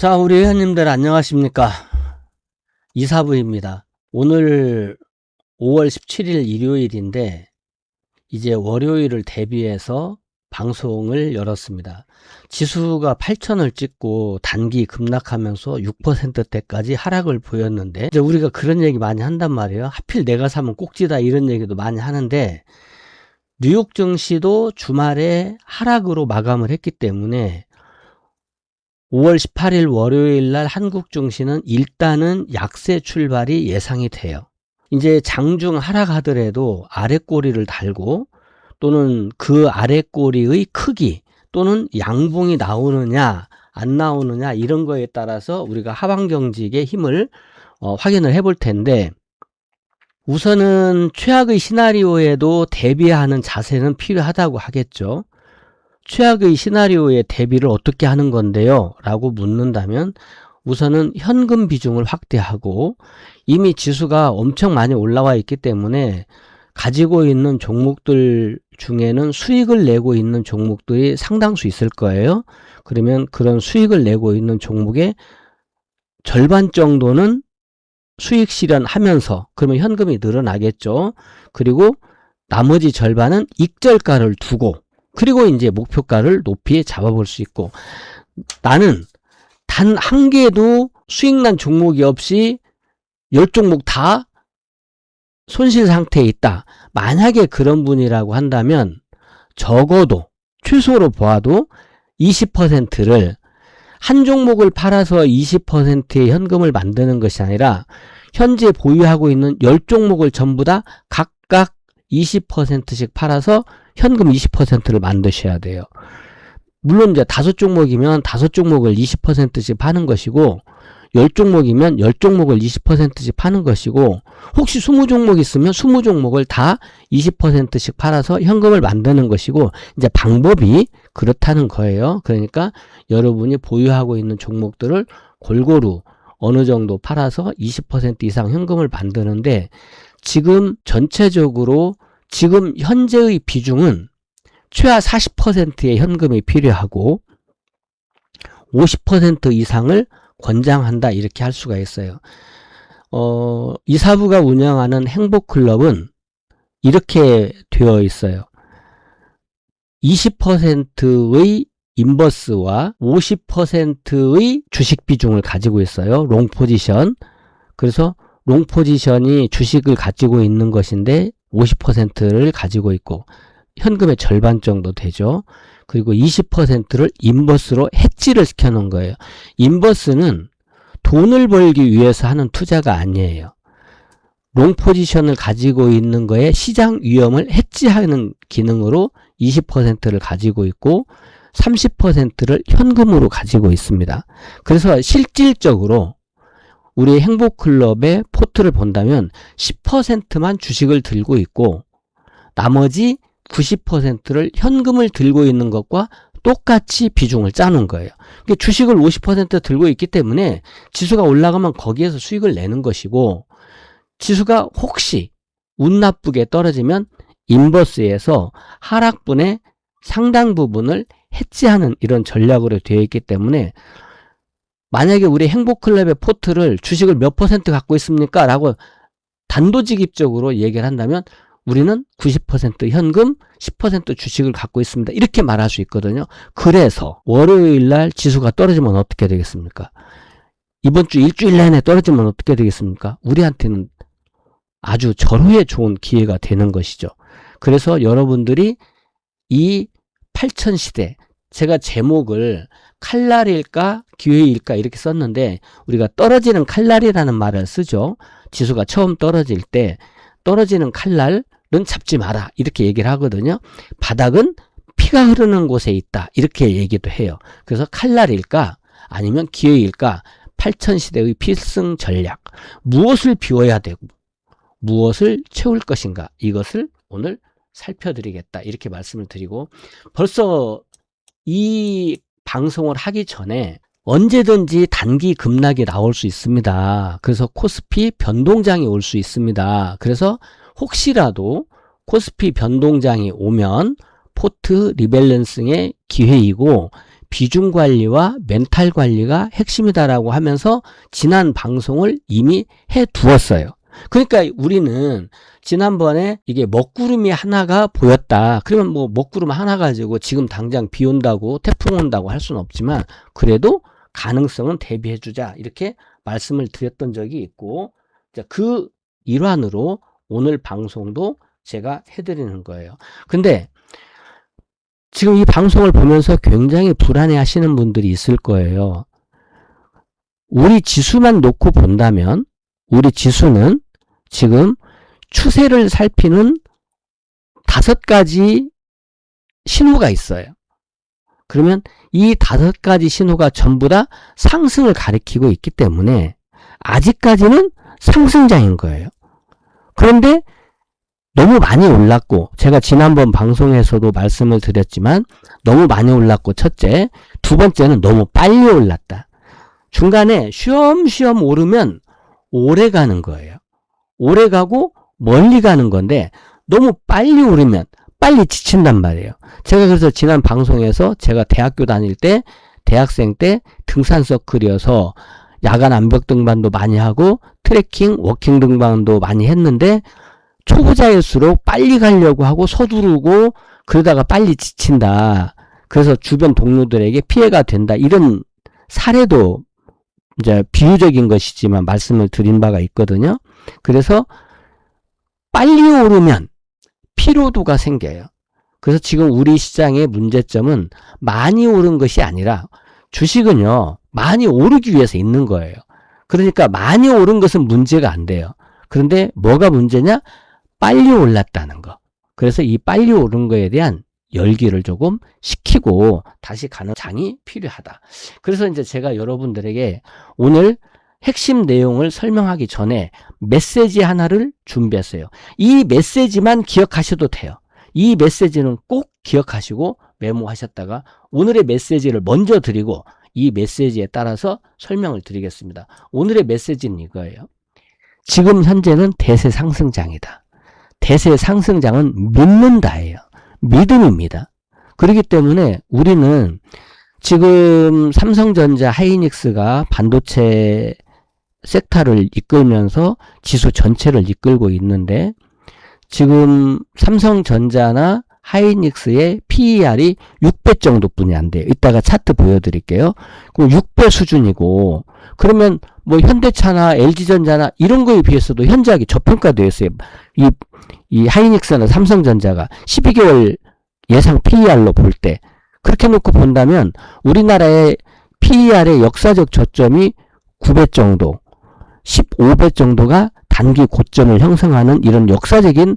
자, 우리 회원님들 안녕하십니까? 이사부입니다. 오늘 5월 17일 일요일인데 이제 월요일을 대비해서 방송을 열었습니다. 지수가 8,000을 찍고 단기 급락하면서 6%대까지 하락을 보였는데, 이제 우리가 그런 얘기 많이 한단 말이에요. 하필 내가 사면 꼭지다, 이런 얘기도 많이 하는데, 뉴욕 증시도 주말에 하락으로 마감을 했기 때문에 5월 18일 월요일 날 한국 증시는 일단은 약세 출발이 예상이 돼요. 이제 장중 하락하더라도 아랫꼬리를 달고, 또는 그 아랫꼬리의 크기, 또는 양봉이 나오느냐 안 나오느냐, 이런 거에 따라서 우리가 하방 경직의 힘을 확인을 해볼 텐데, 우선은 최악의 시나리오에도 대비하는 자세는 필요하다고 하겠죠. 최악의 시나리오에 대비를 어떻게 하는 건데요? 라고 묻는다면, 우선은 현금 비중을 확대하고, 이미 지수가 엄청 많이 올라와 있기 때문에 가지고 있는 종목들 중에는 수익을 내고 있는 종목들이 상당수 있을 거예요. 그러면 그런 수익을 내고 있는 종목의 절반 정도는 수익 실현하면서, 그러면 현금이 늘어나겠죠. 그리고 나머지 절반은 익절가를 두고, 그리고 이제 목표가를 높이 잡아볼 수 있고, 나는 단 한 개도 수익난 종목이 없이 10종목 다 손실 상태에 있다. 만약에 그런 분이라고 한다면 적어도 최소로 보아도 20%를 한 종목을 팔아서 20%의 현금을 만드는 것이 아니라 현재 보유하고 있는 10종목을 전부 다 각각 20%씩 팔아서 현금 20%를 만드셔야 돼요. 물론 이제 5종목이면 5종목을 20%씩 파는 것이고, 10종목이면 10종목을 20%씩 파는 것이고, 혹시 20종목 있으면 20종목을 다 20%씩 팔아서 현금을 만드는 것이고, 이제 방법이 그렇다는 거예요. 그러니까 여러분이 보유하고 있는 종목들을 골고루 어느 정도 팔아서 20% 이상 현금을 만드는데, 지금 전체적으로 지금 현재의 비중은 최하 40%의 현금이 필요하고 50% 이상을 권장한다, 이렇게 할 수가 있어요. 이사부가 운영하는 행복클럽은 이렇게 되어 있어요. 20%의 인버스와 50%의 주식 비중을 가지고 있어요. 롱 포지션. 그래서 롱 포지션이 주식을 가지고 있는 것인데 50%를 가지고 있고, 현금의 절반 정도 되죠. 그리고 20%를 인버스로 해지를 시켜 놓은 거예요. 인버스는 돈을 벌기 위해서 하는 투자가 아니에요. 롱 포지션을 가지고 있는 거에 시장 위험을 해지하는 기능으로 20%를 가지고 있고 30%를 현금으로 가지고 있습니다. 그래서 실질적으로 우리 행복클럽의 포트를 본다면 10%만 주식을 들고 있고 나머지 90%를 현금을 들고 있는 것과 똑같이 비중을 짜는 거예요. 주식을 50% 들고 있기 때문에 지수가 올라가면 거기에서 수익을 내는 것이고, 지수가 혹시 운 나쁘게 떨어지면 인버스에서 하락분의 상당 부분을 해지하는 이런 전략으로 되어 있기 때문에, 만약에 우리 행복클럽의 포트를 주식을 몇 % 갖고 있습니까? 라고 단도직입적으로 얘기를 한다면 우리는 90% 현금, 10% 주식을 갖고 있습니다, 이렇게 말할 수 있거든요. 그래서 월요일날 지수가 떨어지면 어떻게 되겠습니까? 이번 주 일주일 내내 떨어지면 어떻게 되겠습니까? 우리한테는 아주 절호의 좋은 기회가 되는 것이죠. 그래서 여러분들이 이 8천 시대, 제가 제목을 칼날일까 기회일까 이렇게 썼는데, 우리가 떨어지는 칼날이라는 말을 쓰죠. 지수가 처음 떨어질 때 떨어지는 칼날은 잡지 마라, 이렇게 얘기를 하거든요. 바닥은 피가 흐르는 곳에 있다, 이렇게 얘기도 해요. 그래서 칼날일까 아니면 기회일까, 8천 시대의 필승 전략, 무엇을 비워야 되고 무엇을 채울 것인가, 이것을 오늘 살펴드리겠다, 이렇게 말씀을 드리고, 벌써 이 방송을 하기 전에 언제든지 단기 급락이 나올 수 있습니다. 그래서 코스피 변동장이 올 수 있습니다. 그래서 혹시라도 코스피 변동장이 오면 포트 리밸런싱의 기회이고, 비중 관리와 멘탈 관리가 핵심이다라고 하면서 지난 방송을 이미 해 두었어요. 그러니까 우리는 지난번에 이게 먹구름이 하나가 보였다. 그러면 뭐 먹구름 하나 가지고 지금 당장 비 온다고 태풍 온다고 할 수는 없지만 그래도 가능성은 대비해 주자. 이렇게 말씀을 드렸던 적이 있고 그 일환으로 오늘 방송도 제가 해드리는 거예요. 근데 지금 이 방송을 보면서 굉장히 불안해 하시는 분들이 있을 거예요. 우리 지수만 놓고 본다면 우리 지수는 지금 추세를 살피는 5가지 신호가 있어요. 그러면 이 5가지 신호가 전부 다 상승을 가리키고 있기 때문에 아직까지는 상승장인 거예요. 그런데 너무 많이 올랐고 제가 지난번 방송에서도 말씀을 드렸지만 너무 많이 올랐고 첫째, 두 번째는 너무 빨리 올랐다. 중간에 쉬엄쉬엄 오르면 오래 가는 거예요. 오래 가고 멀리 가는 건데 너무 빨리 오르면 빨리 지친단 말이에요. 제가 그래서 지난 방송에서 제가 대학교 다닐 때 대학생 때 등산 서클이어서 야간 암벽 등반도 많이 하고 트레킹, 워킹 등반도 많이 했는데 초보자일수록 빨리 가려고 하고 서두르고 그러다가 빨리 지친다. 그래서 주변 동료들에게 피해가 된다. 이런 사례도 이제 비유적인 것이지만 말씀을 드린 바가 있거든요. 그래서 빨리 오르면 피로도가 생겨요. 그래서 지금 우리 시장의 문제점은 많이 오른 것이 아니라 주식은요, 많이 오르기 위해서 있는 거예요. 그러니까 많이 오른 것은 문제가 안 돼요. 그런데 뭐가 문제냐? 빨리 올랐다는 거. 그래서 이 빨리 오른 거에 대한 열기를 조금 식히고 다시 가는 장이 필요하다. 그래서 이제 제가 여러분들에게 오늘 핵심 내용을 설명하기 전에 메시지 하나를 준비했어요. 이 메시지만 기억하셔도 돼요. 이 메시지는 꼭 기억하시고 메모하셨다가 오늘의 메시지를 먼저 드리고 이 메시지에 따라서 설명을 드리겠습니다. 오늘의 메시지는 이거예요. 지금 현재는 대세 상승장이다. 대세 상승장은 믿는다예요. 믿음입니다. 그렇기 때문에 우리는 지금 삼성전자, 하이닉스가 반도체 섹터를 이끌면서 지수 전체를 이끌고 있는데 지금 삼성전자나 하이닉스의 PER이 6배 정도뿐이 안 돼요. 이따가 차트 보여드릴게요. 그럼 6배 수준이고 그러면 뭐 현대차나 LG전자나 이런 거에 비해서도 현저하게 저평가되어 있어요. 이 하이닉스나 삼성전자가 12개월 예상 PER로 볼 때 그렇게 놓고 본다면 우리나라의 PER의 역사적 저점이 9배 정도, 15배 정도가 단기 고점을 형성하는 이런 역사적인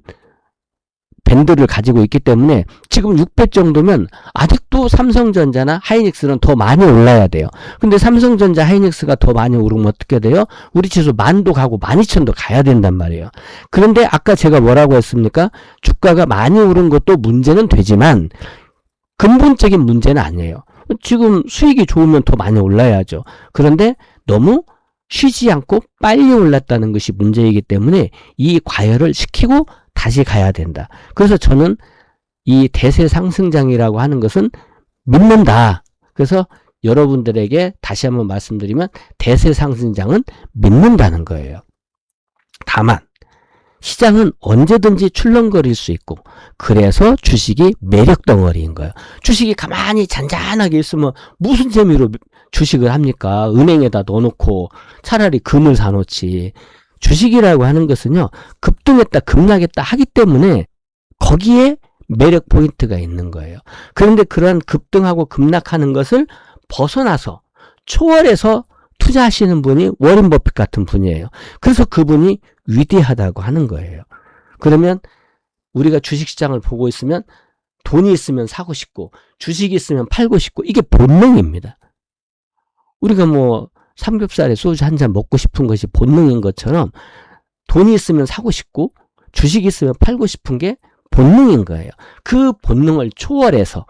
밴드를 가지고 있기 때문에 지금 6배 정도면 아직도 삼성전자나 하이닉스는 더 많이 올라야 돼요. 근데 삼성전자, 하이닉스가 더 많이 오르면 어떻게 돼요? 우리 지수 10,000도 가고 12,000도 가야 된단 말이에요. 그런데 아까 제가 뭐라고 했습니까? 주가가 많이 오른 것도 문제는 되지만 근본적인 문제는 아니에요. 지금 수익이 좋으면 더 많이 올라야죠. 그런데 너무 쉬지 않고 빨리 올랐다는 것이 문제이기 때문에 이 과열을 시키고 다시 가야 된다. 그래서 저는 이 대세 상승장이라고 하는 것은 믿는다. 그래서 여러분들에게 다시 한번 말씀드리면 대세 상승장은 믿는다는 거예요. 다만 시장은 언제든지 출렁거릴 수 있고 그래서 주식이 매력 덩어리인 거예요. 주식이 가만히 잔잔하게 있으면 무슨 재미로 주식을 합니까? 은행에다 넣어놓고 차라리 금을 사놓지. 주식이라고 하는 것은요, 급등했다 급락했다 하기 때문에 거기에 매력 포인트가 있는 거예요. 그런데 그러한 급등하고 급락하는 것을 벗어나서 초월해서 투자하시는 분이 워런 버핏 같은 분이에요. 그래서 그분이 위대하다고 하는 거예요. 그러면 우리가 주식시장을 보고 있으면 돈이 있으면 사고 싶고 주식이 있으면 팔고 싶고 이게 본능입니다. 우리가 뭐 삼겹살에 소주 한 잔 먹고 싶은 것이 본능인 것처럼 돈이 있으면 사고 싶고 주식이 있으면 팔고 싶은 게 본능인 거예요. 그 본능을 초월해서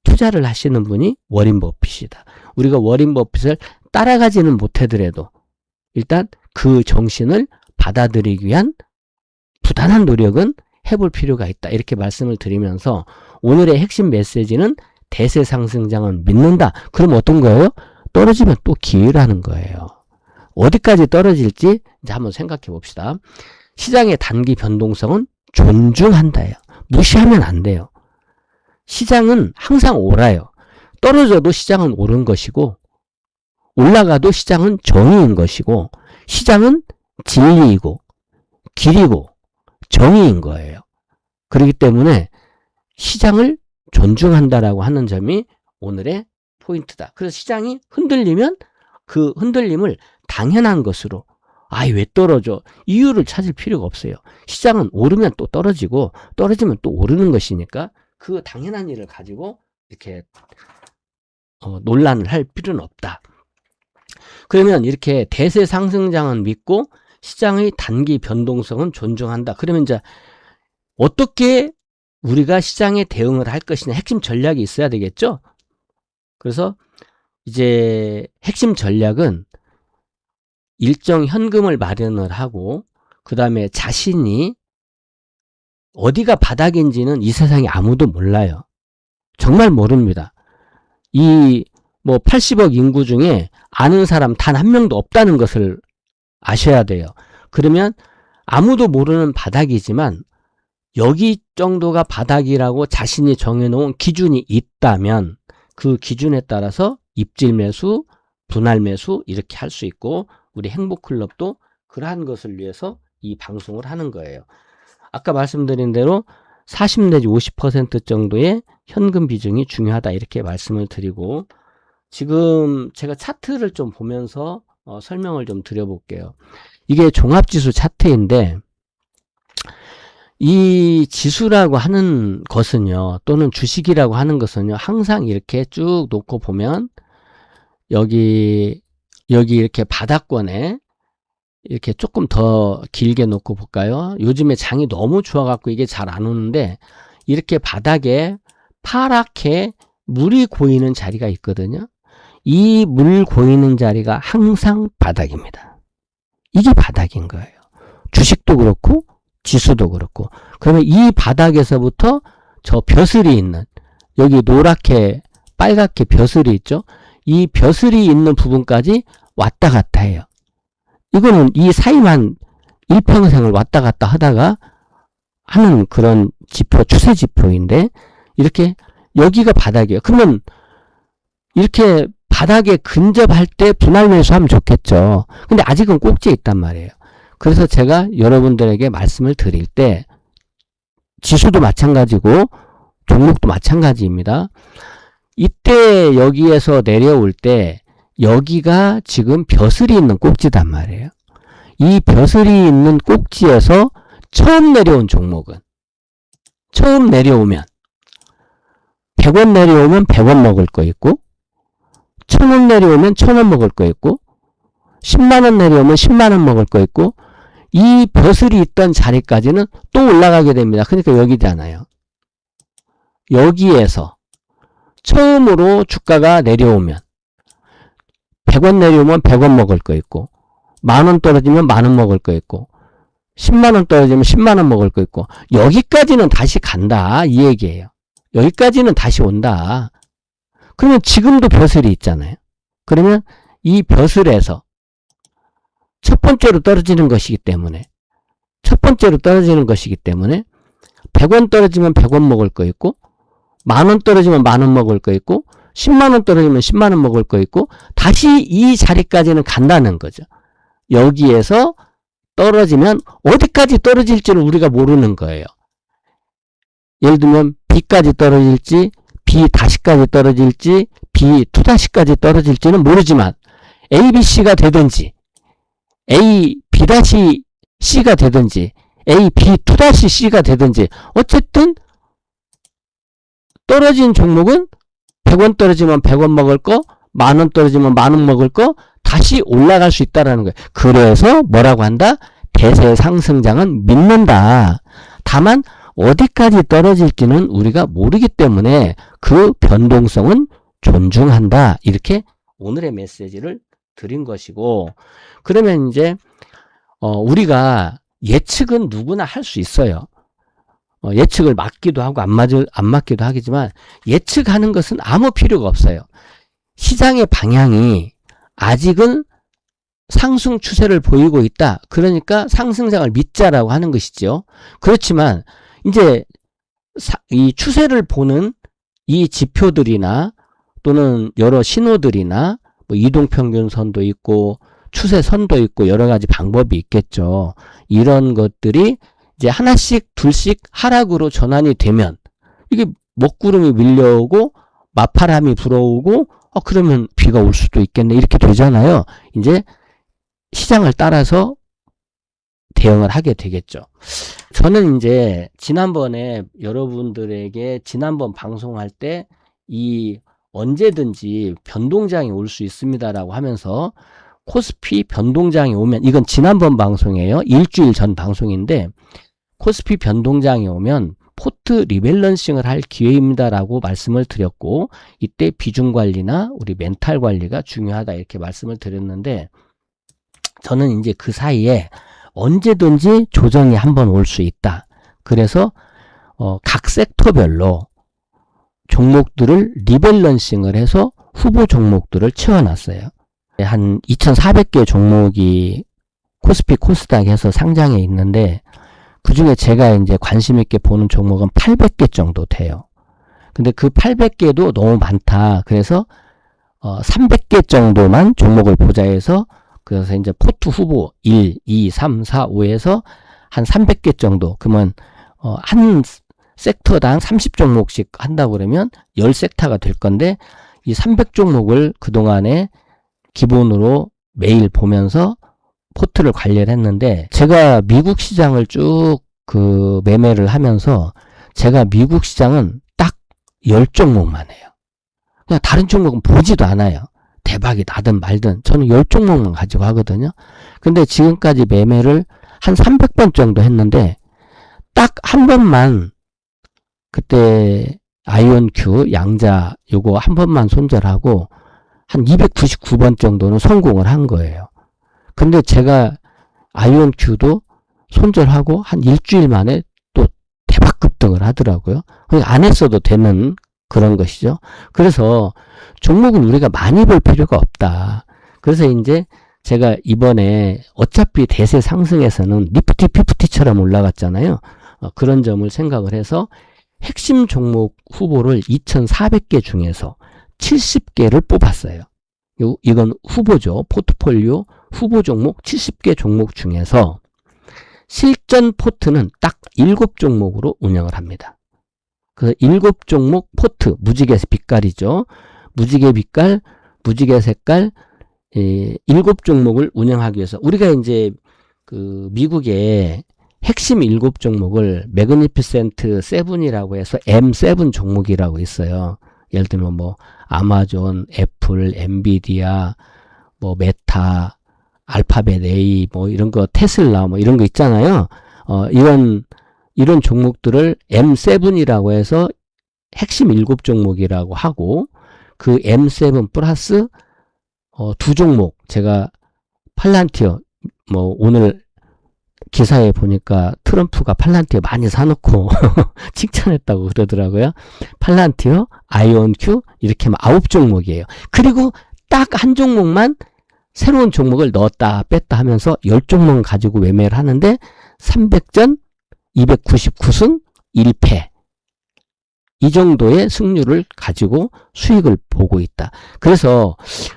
투자를 하시는 분이 워런 버핏이다. 우리가 워런 버핏을 따라가지는 못하더라도 일단 그 정신을 받아들이기 위한 부단한 노력은 해볼 필요가 있다. 이렇게 말씀을 드리면서 오늘의 핵심 메시지는 대세 상승장은 믿는다. 그럼 어떤 거예요? 떨어지면 또 기회라는 거예요. 어디까지 떨어질지 이제 한번 생각해 봅시다. 시장의 단기 변동성은 존중한다예요. 무시하면 안 돼요. 시장은 항상 오라요. 떨어져도 시장은 옳은 것이고 올라가도 시장은 정의인 것이고 시장은 진리이고 길이고 정의인 거예요. 그렇기 때문에 시장을 존중한다라고 하는 점이 오늘의 포인트다. 그래서 시장이 흔들리면 그 흔들림을 당연한 것으로 왜 떨어져? 이유를 찾을 필요가 없어요. 시장은 오르면 또 떨어지고 떨어지면 또 오르는 것이니까 그 당연한 일을 가지고 이렇게 논란을 할 필요는 없다. 그러면 이렇게 대세 상승장은 믿고 시장의 단기 변동성은 존중한다. 그러면 이제 어떻게 우리가 시장에 대응을 할 것이냐 핵심 전략이 있어야 되겠죠? 그래서 이제 핵심 전략은 일정 현금을 마련을 하고 그 다음에 자신이 어디가 바닥인지는 이 세상에 아무도 몰라요. 정말 모릅니다. 이 80억 인구 중에 아는 사람 단 한 명도 없다는 것을 아셔야 돼요. 그러면 아무도 모르는 바닥이지만 여기 정도가 바닥이라고 자신이 정해놓은 기준이 있다면 그 기준에 따라서 입질 매수, 분할 매수 이렇게 할 수 있고 우리 행복클럽도 그러한 것을 위해서 이 방송을 하는 거예요. 아까 말씀드린 대로 40 내지 50% 정도의 현금 비중이 중요하다 이렇게 말씀을 드리고 지금 제가 차트를 좀 보면서 설명을 좀 드려볼게요. 이게 종합지수 차트인데 이 지수라고 하는 것은요 또는 주식이라고 하는 것은요 항상 이렇게 쭉 놓고 보면 여기 이렇게 바닥권에 이렇게 조금 더 길게 놓고 볼까요? 요즘에 장이 너무 좋아갖고 이게 잘 안 오는데 이렇게 바닥에 파랗게 물이 고이는 자리가 있거든요. 이 물 고이는 자리가 항상 바닥입니다. 이게 바닥인 거예요. 주식도 그렇고 지수도 그렇고. 그러면 이 바닥에서부터 저 벼슬이 있는 여기 노랗게 빨갛게 벼슬이 있죠. 이 벼슬이 있는 부분까지 왔다 갔다 해요. 이거는 이 사이만 일평생을 왔다 갔다 하다가 하는 그런 지표, 추세 지표인데 이렇게 여기가 바닥이에요. 그러면 이렇게 바닥에 근접할 때 분할 매수하면 좋겠죠. 근데 아직은 꼭지에 있단 말이에요. 그래서 제가 여러분들에게 말씀을 드릴 때 지수도 마찬가지고 종목도 마찬가지입니다. 이때 여기에서 내려올 때 여기가 지금 벼슬이 있는 꼭지단 말이에요. 이 벼슬이 있는 꼭지에서 처음 내려온 종목은 처음 내려오면 100원 내려오면 100원 먹을 거 있고 1000원 내려오면 1000원 먹을 거 있고 10만원 내려오면 10만원 먹을 거 있고 이 벼슬이 있던 자리까지는 또 올라가게 됩니다. 그러니까 여기잖아요. 여기에서 처음으로 주가가 내려오면 100원 내려오면 100원 먹을 거 있고 만원 떨어지면 만원 먹을 거 있고 10만원 떨어지면 10만원 먹을 거 있고 여기까지는 다시 간다 이 얘기예요. 여기까지는 다시 온다. 그러면 지금도 벼슬이 있잖아요. 그러면 이 벼슬에서 첫 번째로 떨어지는 것이기 때문에 100원 떨어지면 100원 먹을 거 있고 만원 떨어지면 만원 먹을 거 있고 10만원 떨어지면 10만원 먹을 거 있고 다시 이 자리까지는 간다는 거죠. 여기에서 떨어지면 어디까지 떨어질지를 우리가 모르는 거예요. 예를 들면 B까지 떨어질지 B 다시까지 떨어질지 B 투 다시까지 떨어질지는 모르지만 A, B, C가 되든지 A, B 다시 C가 되든지 A, B 투 다시 C가 되든지 어쨌든 떨어진 종목은 100원 떨어지면 100원 먹을 거 만원 떨어지면 만원 먹을 거 다시 올라갈 수 있다라는 거예요. 그래서 뭐라고 한다? 대세 상승장은 믿는다. 다만 어디까지 떨어질지는 우리가 모르기 때문에 그 변동성은 존중한다. 이렇게 오늘의 메시지를 드린 것이고 그러면 이제 우리가 예측은 누구나 할 수 있어요. 예측을 맞기도 하고 안 맞기도 하겠지만 예측하는 것은 아무 필요가 없어요. 시장의 방향이 아직은 상승 추세를 보이고 있다. 그러니까 상승장을 믿자라고 하는 것이죠. 그렇지만 이제 이 추세를 보는 이 지표들이나 또는 여러 신호들이나 뭐 이동평균선도 있고 추세선도 있고 여러 가지 방법이 있겠죠. 이런 것들이 이제 하나씩 둘씩 하락으로 전환이 되면 이게 먹구름이 밀려오고 마파람이 불어오고 그러면 비가 올 수도 있겠네 이렇게 되잖아요. 이제 시장을 따라서 대응을 하게 되겠죠. 저는 이제 지난번에 여러분들에게 지난번 방송할 때 이 언제든지 변동장이 올 수 있습니다라고 하면서 코스피 변동장이 오면 이건 지난번 방송이에요. 일주일 전 방송인데 코스피 변동장이 오면 포트 리밸런싱을 할 기회입니다라고 말씀을 드렸고 이때 비중 관리나 우리 멘탈 관리가 중요하다 이렇게 말씀을 드렸는데 저는 이제 그 사이에 언제든지 조정이 한번 올 수 있다. 그래서 각 섹터별로 종목들을 리밸런싱을 해서 후보 종목들을 채워놨어요. 한 2,400개 종목이 코스피 코스닥에서 상장해 있는데 그 중에 제가 이제 관심 있게 보는 종목은 800개 정도 돼요. 근데 그 800개도 너무 많다. 그래서 300개 정도만 종목을 보자 해서 그래서 이제 포트 후보 1, 2, 3, 4, 5에서 한 300개 정도. 그러면 한 섹터당 30종목씩 한다고 그러면 10섹터가 될 건데 이 300종목을 그동안에 기본으로 매일 보면서 포트를 관리를 했는데 제가 미국 시장을 쭉 매매를 하면서 제가 미국 시장은 딱 10종목만 해요. 그냥 다른 종목은 보지도 않아요. 대박이 나든 말든 저는 10종목만 가지고 하거든요. 근데 지금까지 매매를 한 300번 정도 했는데 딱 한 번만 그때 아이온큐 양자 요거 한 번만 손절하고 한 299번 정도는 성공을 한 거예요. 근데 제가 아이온큐도 손절하고 한 일주일 만에 또 대박 급등을 하더라고요. 그러니까 안 했어도 되는 그런 것이죠. 그래서 종목은 우리가 많이 볼 필요가 없다. 그래서 이제 제가 이번에 어차피 대세 상승에서는 니프티 피프티처럼 올라갔잖아요. 그런 점을 생각을 해서 핵심 종목 후보를 2,400개 중에서 70개를 뽑았어요. 이건 후보죠. 포트폴리오 후보 종목 70개 종목 중에서 실전 포트는 딱 7종목으로 운영을 합니다. 그래서 7종목 포트, 무지개 빛깔이죠. 무지개 빛깔, 무지개 색깔 7종목을 운영하기 위해서 우리가 이제 미국의 핵심 7종목을 매그니피센트 7이라고 해서 M7 종목이라고 있어요. 예를 들면 뭐 아마존, 애플, 엔비디아, 뭐 메타, 알파벳 A 뭐 이런 거 테슬라 뭐 이런 거 있잖아요. 이런 종목들을 M7이라고 해서 핵심 7종목이라고 하고 그 M7 플러스 2종목 제가 팔란티어 뭐 오늘 기사에 보니까 트럼프가 팔란티어 많이 사놓고 칭찬했다고 그러더라고요. 팔란티어, 아이온큐 이렇게 9종목이에요. 그리고 딱 한 종목만 새로운 종목을 넣었다 뺐다 하면서 10종목 가지고 매매를 하는데 300전 299승 1패 이 정도의 승률을 가지고 수익을 보고 있다. 그래서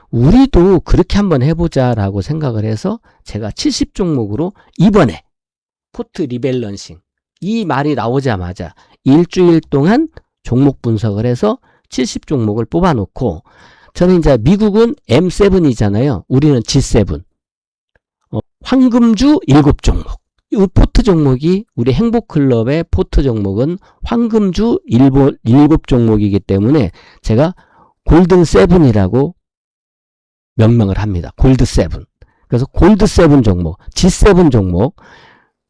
우리도 그렇게 한번 해보자라고 생각을 해서 제가 70종목으로 이번에 포트 리밸런싱 이 말이 나오자마자 일주일 동안 종목 분석을 해서 70종목을 뽑아놓고 저는 이제 미국은 M7이잖아요. 우리는 G7. 황금주 7종목. 이 포트 종목이 우리 행복클럽의 포트 종목은 황금주 7종목이기 때문에 제가 골든7이라고 명명을 합니다. 골드7. 그래서 골드7 종목, G7 종목.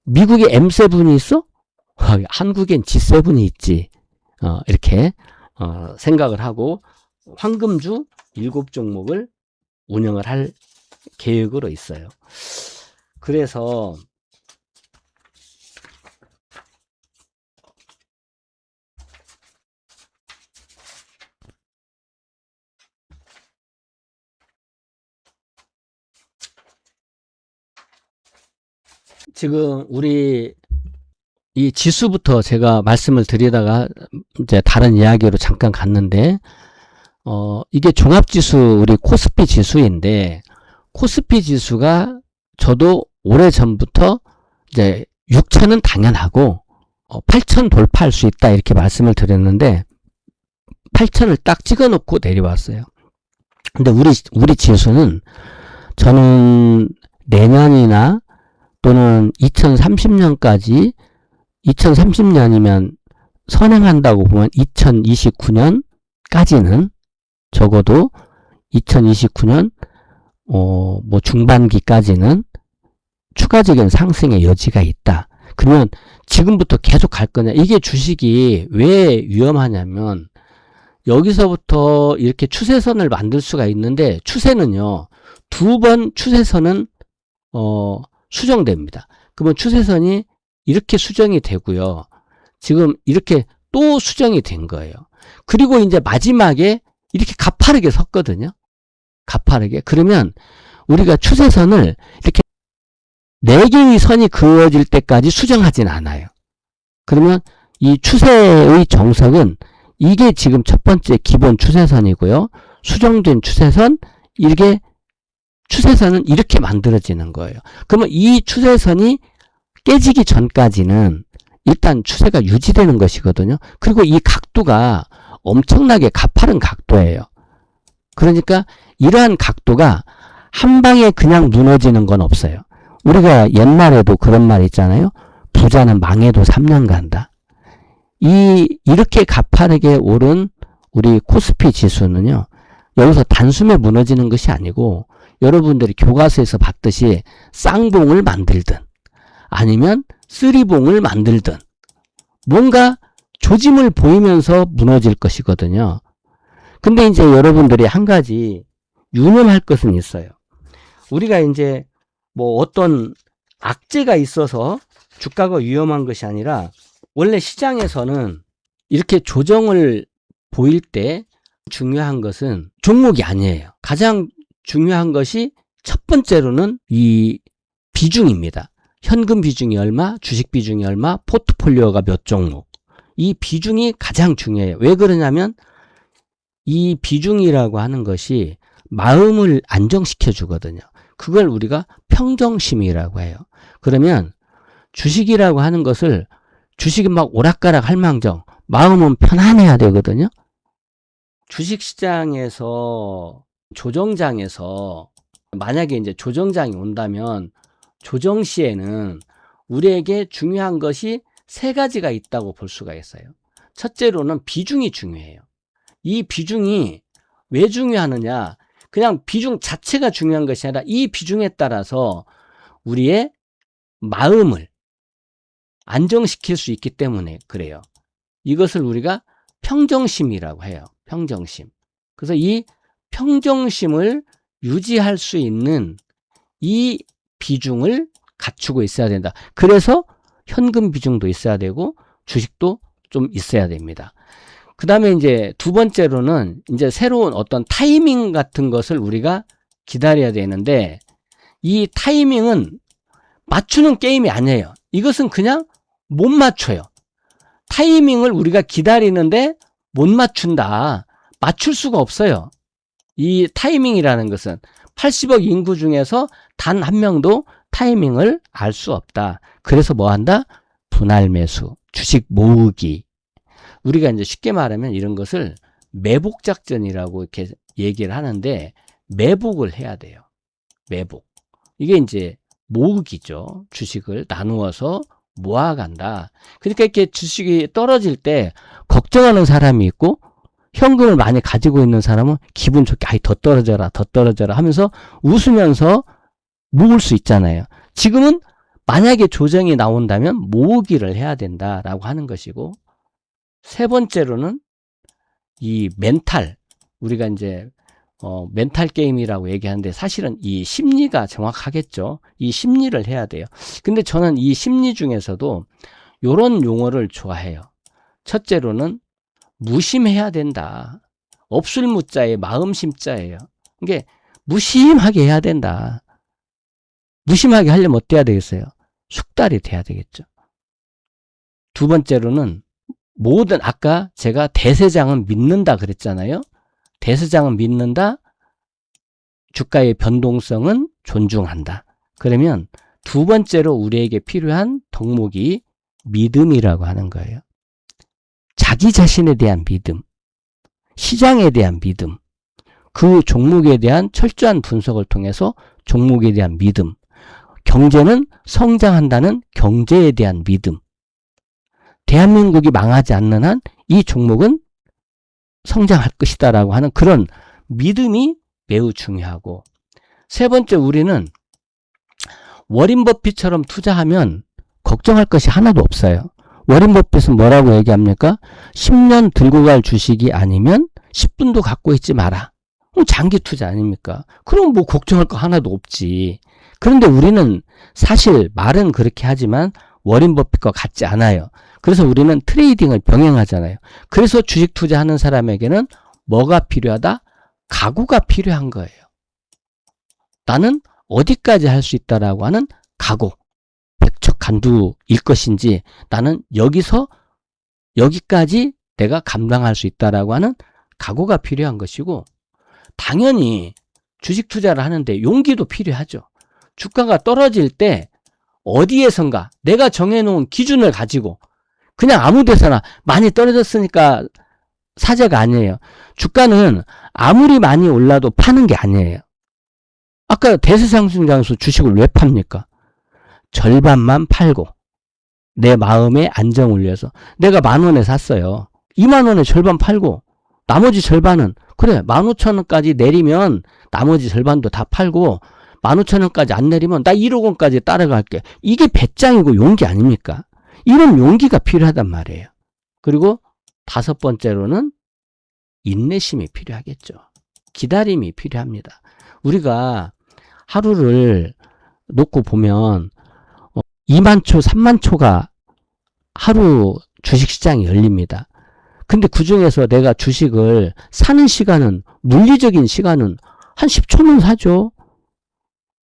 미국에 M7이 있어? 한국엔 G7이 있지. 이렇게 생각을 하고 황금주 7종목을 운영을 할 계획으로 있어요. 그래서 지금 우리 이 지수부터 제가 말씀을 드리다가 이제 다른 이야기로 잠깐 갔는데, 이게 종합지수, 우리 코스피 지수인데, 코스피 지수가 저도 오래전부터 이제 6천은 당연하고, 8천 돌파할 수 있다 이렇게 말씀을 드렸는데, 8천을 딱 찍어 놓고 내려왔어요. 근데 우리 지수는 저는 내년이나 또는 2030년까지 2030년이면 선행한다고 보면 2029년까지는 적어도 2029년 뭐 중반기까지는 추가적인 상승의 여지가 있다. 그러면 지금부터 계속 갈 거냐? 이게 주식이 왜 위험하냐면 여기서부터 이렇게 추세선을 만들 수가 있는데 추세는요. 2번 추세선은 수정됩니다. 그러면 추세선이 이렇게 수정이 되고요. 지금 이렇게 또 수정이 된 거예요. 그리고 이제 마지막에 이렇게 가파르게 섰거든요. 가파르게. 그러면 우리가 추세선을 이렇게 4개의 선이 그어질 때까지 수정하진 않아요. 그러면 이 추세의 정석은 이게 지금 첫 번째 기본 추세선이고요. 수정된 추세선, 이게 추세선은 이렇게 만들어지는 거예요. 그러면 이 추세선이 깨지기 전까지는 일단 추세가 유지되는 것이거든요. 그리고 이 각도가 엄청나게 가파른 각도예요. 그러니까 이러한 각도가 한 방에 그냥 무너지는 건 없어요. 우리가 옛날에도 그런 말 있잖아요. 부자는 망해도 3년 간다. 이렇게 가파르게 오른 우리 코스피 지수는요. 여기서 단숨에 무너지는 것이 아니고 여러분들이 교과서에서 봤듯이 쌍봉을 만들든 아니면 쓰리봉을 만들든 뭔가 조짐을 보이면서 무너질 것이거든요. 근데 이제 여러분들이 한 가지 유념할 것은 있어요. 우리가 이제 뭐 어떤 악재가 있어서 주가가 위험한 것이 아니라 원래 시장에서는 이렇게 조정을 보일 때 중요한 것은 종목이 아니에요. 가장 중요한 것이 첫 번째로는 이 비중입니다. 현금 비중이 얼마, 주식 비중이 얼마, 포트폴리오가 몇 종목. 이 비중이 가장 중요해요. 왜 그러냐면 이 비중이라고 하는 것이 마음을 안정시켜 주거든요. 그걸 우리가 평정심이라고 해요. 그러면 주식이라고 하는 것을 주식이 막 오락가락 할 망정 마음은 편안해야 되거든요. 주식시장에서 조정장에서 만약에 이제 조정장이 온다면 조정 시에는 우리에게 중요한 것이 3가지가 있다고 볼 수가 있어요. 첫째로는 비중이 중요해요. 이 비중이 왜 중요하느냐? 그냥 비중 자체가 중요한 것이 아니라 이 비중에 따라서 우리의 마음을 안정시킬 수 있기 때문에 그래요. 이것을 우리가 평정심이라고 해요. 평정심. 그래서 이 평정심을 유지할 수 있는 이 비중을 갖추고 있어야 된다. 그래서 현금 비중도 있어야 되고 주식도 좀 있어야 됩니다. 그 다음에 이제 두 번째로는 이제 새로운 어떤 타이밍 같은 것을 우리가 기다려야 되는데 이 타이밍은 맞추는 게임이 아니에요. 이것은 그냥 못 맞춰요. 타이밍을 우리가 기다리는데 못 맞춘다. 맞출 수가 없어요. 이 타이밍이라는 것은 80억 인구 중에서 단 한 명도 타이밍을 알 수 없다. 그래서 뭐 한다? 분할 매수, 주식 모으기. 우리가 이제 쉽게 말하면 이런 것을 매복 작전이라고 이렇게 얘기를 하는데 매복을 해야 돼요. 매복. 이게 이제 모으기죠. 주식을 나누어서 모아간다. 그러니까 이렇게 주식이 떨어질 때 걱정하는 사람이 있고 현금을 많이 가지고 있는 사람은 기분 좋게 아이 더 떨어져라 더 떨어져라 하면서 웃으면서 모을 수 있잖아요. 지금은 만약에 조정이 나온다면 모으기를 해야 된다라고 하는 것이고 세 번째로는 이 멘탈 우리가 이제 멘탈 게임이라고 얘기하는데 사실은 이 심리가 정확하겠죠. 이 심리를 해야 돼요. 근데 저는 이 심리 중에서도 이런 용어를 좋아해요. 첫째로는 무심해야 된다. 없을 무자에 마음심자예요. 이게 무심하게 해야 된다. 무심하게 하려면 어때야 되겠어요? 숙달이 돼야 되겠죠. 두 번째로는 아까 제가 대세장은 믿는다 그랬잖아요. 대세장은 믿는다. 주가의 변동성은 존중한다. 그러면 두 번째로 우리에게 필요한 덕목이 믿음이라고 하는 거예요. 자기 자신에 대한 믿음, 시장에 대한 믿음, 그 종목에 대한 철저한 분석을 통해서 종목에 대한 믿음, 경제는 성장한다는 경제에 대한 믿음, 대한민국이 망하지 않는 한 이 종목은 성장할 것이다 라고 하는 그런 믿음이 매우 중요하고, 세 번째, 우리는 워린 버핏처럼 투자하면 걱정할 것이 하나도 없어요. 워린 버핏은 뭐라고 얘기합니까? 10년 들고 갈 주식이 아니면 10분도 갖고 있지 마라. 장기 투자 아닙니까? 그럼 뭐 걱정할 거 하나도 없지. 그런데 우리는 사실 말은 그렇게 하지만 워린 버핏과 같지 않아요. 그래서 우리는 트레이딩을 병행하잖아요. 그래서 주식 투자하는 사람에게는 뭐가 필요하다? 각오가 필요한 거예요. 나는 어디까지 할 수 있다라고 하는 각오. 백척간두일 것인지, 나는 여기서 여기까지 내가 감당할 수 있다라고 하는 각오가 필요한 것이고, 당연히 주식 투자를 하는데 용기도 필요하죠. 주가가 떨어질 때 어디에선가 내가 정해놓은 기준을 가지고 그냥 아무 데서나 많이 떨어졌으니까 사재가 아니에요. 주가는 아무리 많이 올라도 파는 게 아니에요. 아까 대세상승장에서 주식을 왜 팝니까? 절반만 팔고 내 마음의 안정을 위해서. 내가 10,000원에 샀어요. 20,000원에 절반 팔고 나머지 절반은 그래 15,000원까지 내리면 나머지 절반도 다 팔고 15,000원까지 안 내리면 나 1억 원까지 따라갈게. 이게 배짱이고 용기 아닙니까? 이런 용기가 필요하단 말이에요. 그리고 다섯 번째로는 인내심이 필요하겠죠. 기다림이 필요합니다. 우리가 하루를 놓고 보면 2만 초, 3만 초가 하루 주식시장이 열립니다. 근데 그 중에서 내가 주식을 사는 시간은, 물리적인 시간은 한 10초면 사죠.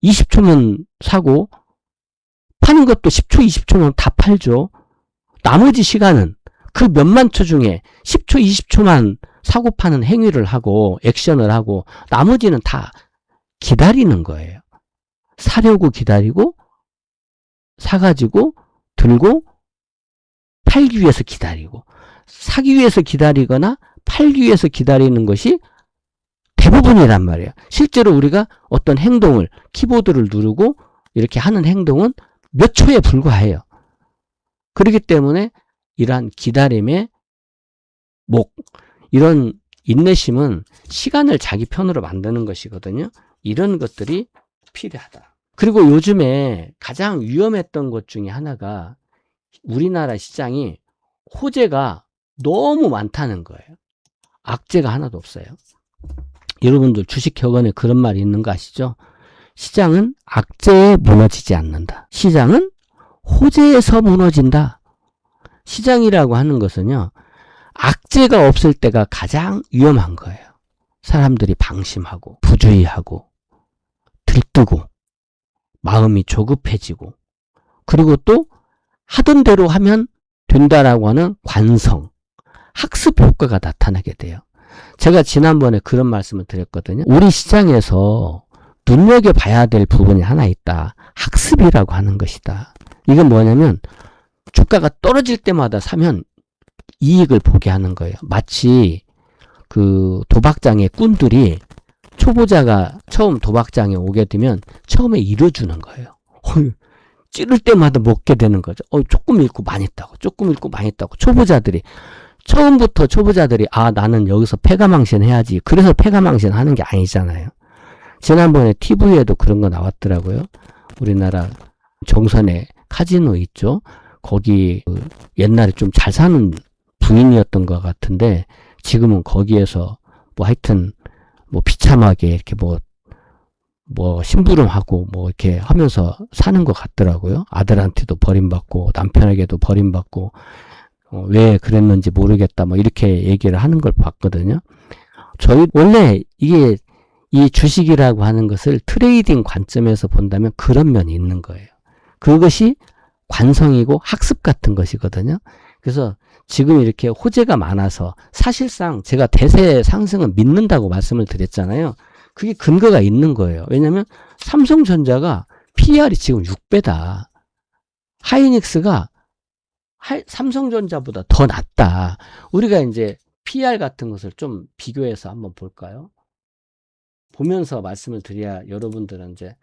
20초면 사고, 파는 것도 10초, 20초면 다 팔죠. 나머지 시간은 그 몇만 초 중에 10초, 20초만 사고 파는 행위를 하고 액션을 하고 나머지는 다 기다리는 거예요. 사려고 기다리고, 사가지고 들고 팔기 위해서 기다리고, 사기 위해서 기다리거나 팔기 위해서 기다리는 것이 대부분이란 말이에요. 실제로 우리가 어떤 행동을, 키보드를 누르고 이렇게 하는 행동은 몇 초에 불과해요. 그렇기 때문에 이러한 기다림의 이런 인내심은 시간을 자기 편으로 만드는 것이거든요. 이런 것들이 필요하다. 그리고 요즘에 가장 위험했던 것 중에 하나가 우리나라 시장이 호재가 너무 많다는 거예요. 악재가 하나도 없어요. 여러분들 주식 격언에 그런 말이 있는 거 아시죠? 시장은 악재에 무너지지 않는다. 시장은 호재에서 무너진다. 시장이라고 하는 것은요, 악재가 없을 때가 가장 위험한 거예요. 사람들이 방심하고 부주의하고 들뜨고 마음이 조급해지고, 그리고 또 하던 대로 하면 된다라고 하는 관성, 학습 효과가 나타나게 돼요. 제가 지난번에 그런 말씀을 드렸거든요. 우리 시장에서 눈여겨봐야 될 부분이 하나 있다. 학습이라고 하는 것이다. 이건 뭐냐면 주가가 떨어질 때마다 사면 이익을 보게 하는 거예요. 마치 그 도박장의 꾼들이 초보자가 처음 도박장에 오게 되면 처음에 잃어주는 거예요. 찌를 때마다 먹게 되는 거죠. 조금 잃고 많이 따고, 조금 잃고 많이 따고. 처음부터 초보자들이 나는 여기서 패가망신 해야지. 그래서 패가망신 하는 게 아니잖아요. 지난번에 TV에도 그런 거 나왔더라고요. 우리나라 정선에 카지노 있죠. 거기 옛날에 좀 잘 사는 부인이었던 것 같은데 지금은 거기에서 하여튼 비참하게 이렇게 심부름하고 이렇게 하면서 사는 것 같더라고요. 아들한테도 버림받고 남편에게도 버림받고 왜 그랬는지 모르겠다 이렇게 얘기를 하는 걸 봤거든요. 저희 원래 이게 이 주식이라고 하는 것을 트레이딩 관점에서 본다면 그런 면이 있는 거예요. 그것이 관성이고 학습 같은 것이거든요. 그래서 지금 이렇게 호재가 많아서 사실상 제가 대세 상승은 믿는다고 말씀을 드렸잖아요. 그게 근거가 있는 거예요. 왜냐하면 삼성전자가 PER이 지금 6배다. 하이닉스가 삼성전자보다 더 낮다. 우리가 이제 PER 같은 것을 좀 비교해서 한번 볼까요? 보면서 말씀을 드려야 여러분들은 이제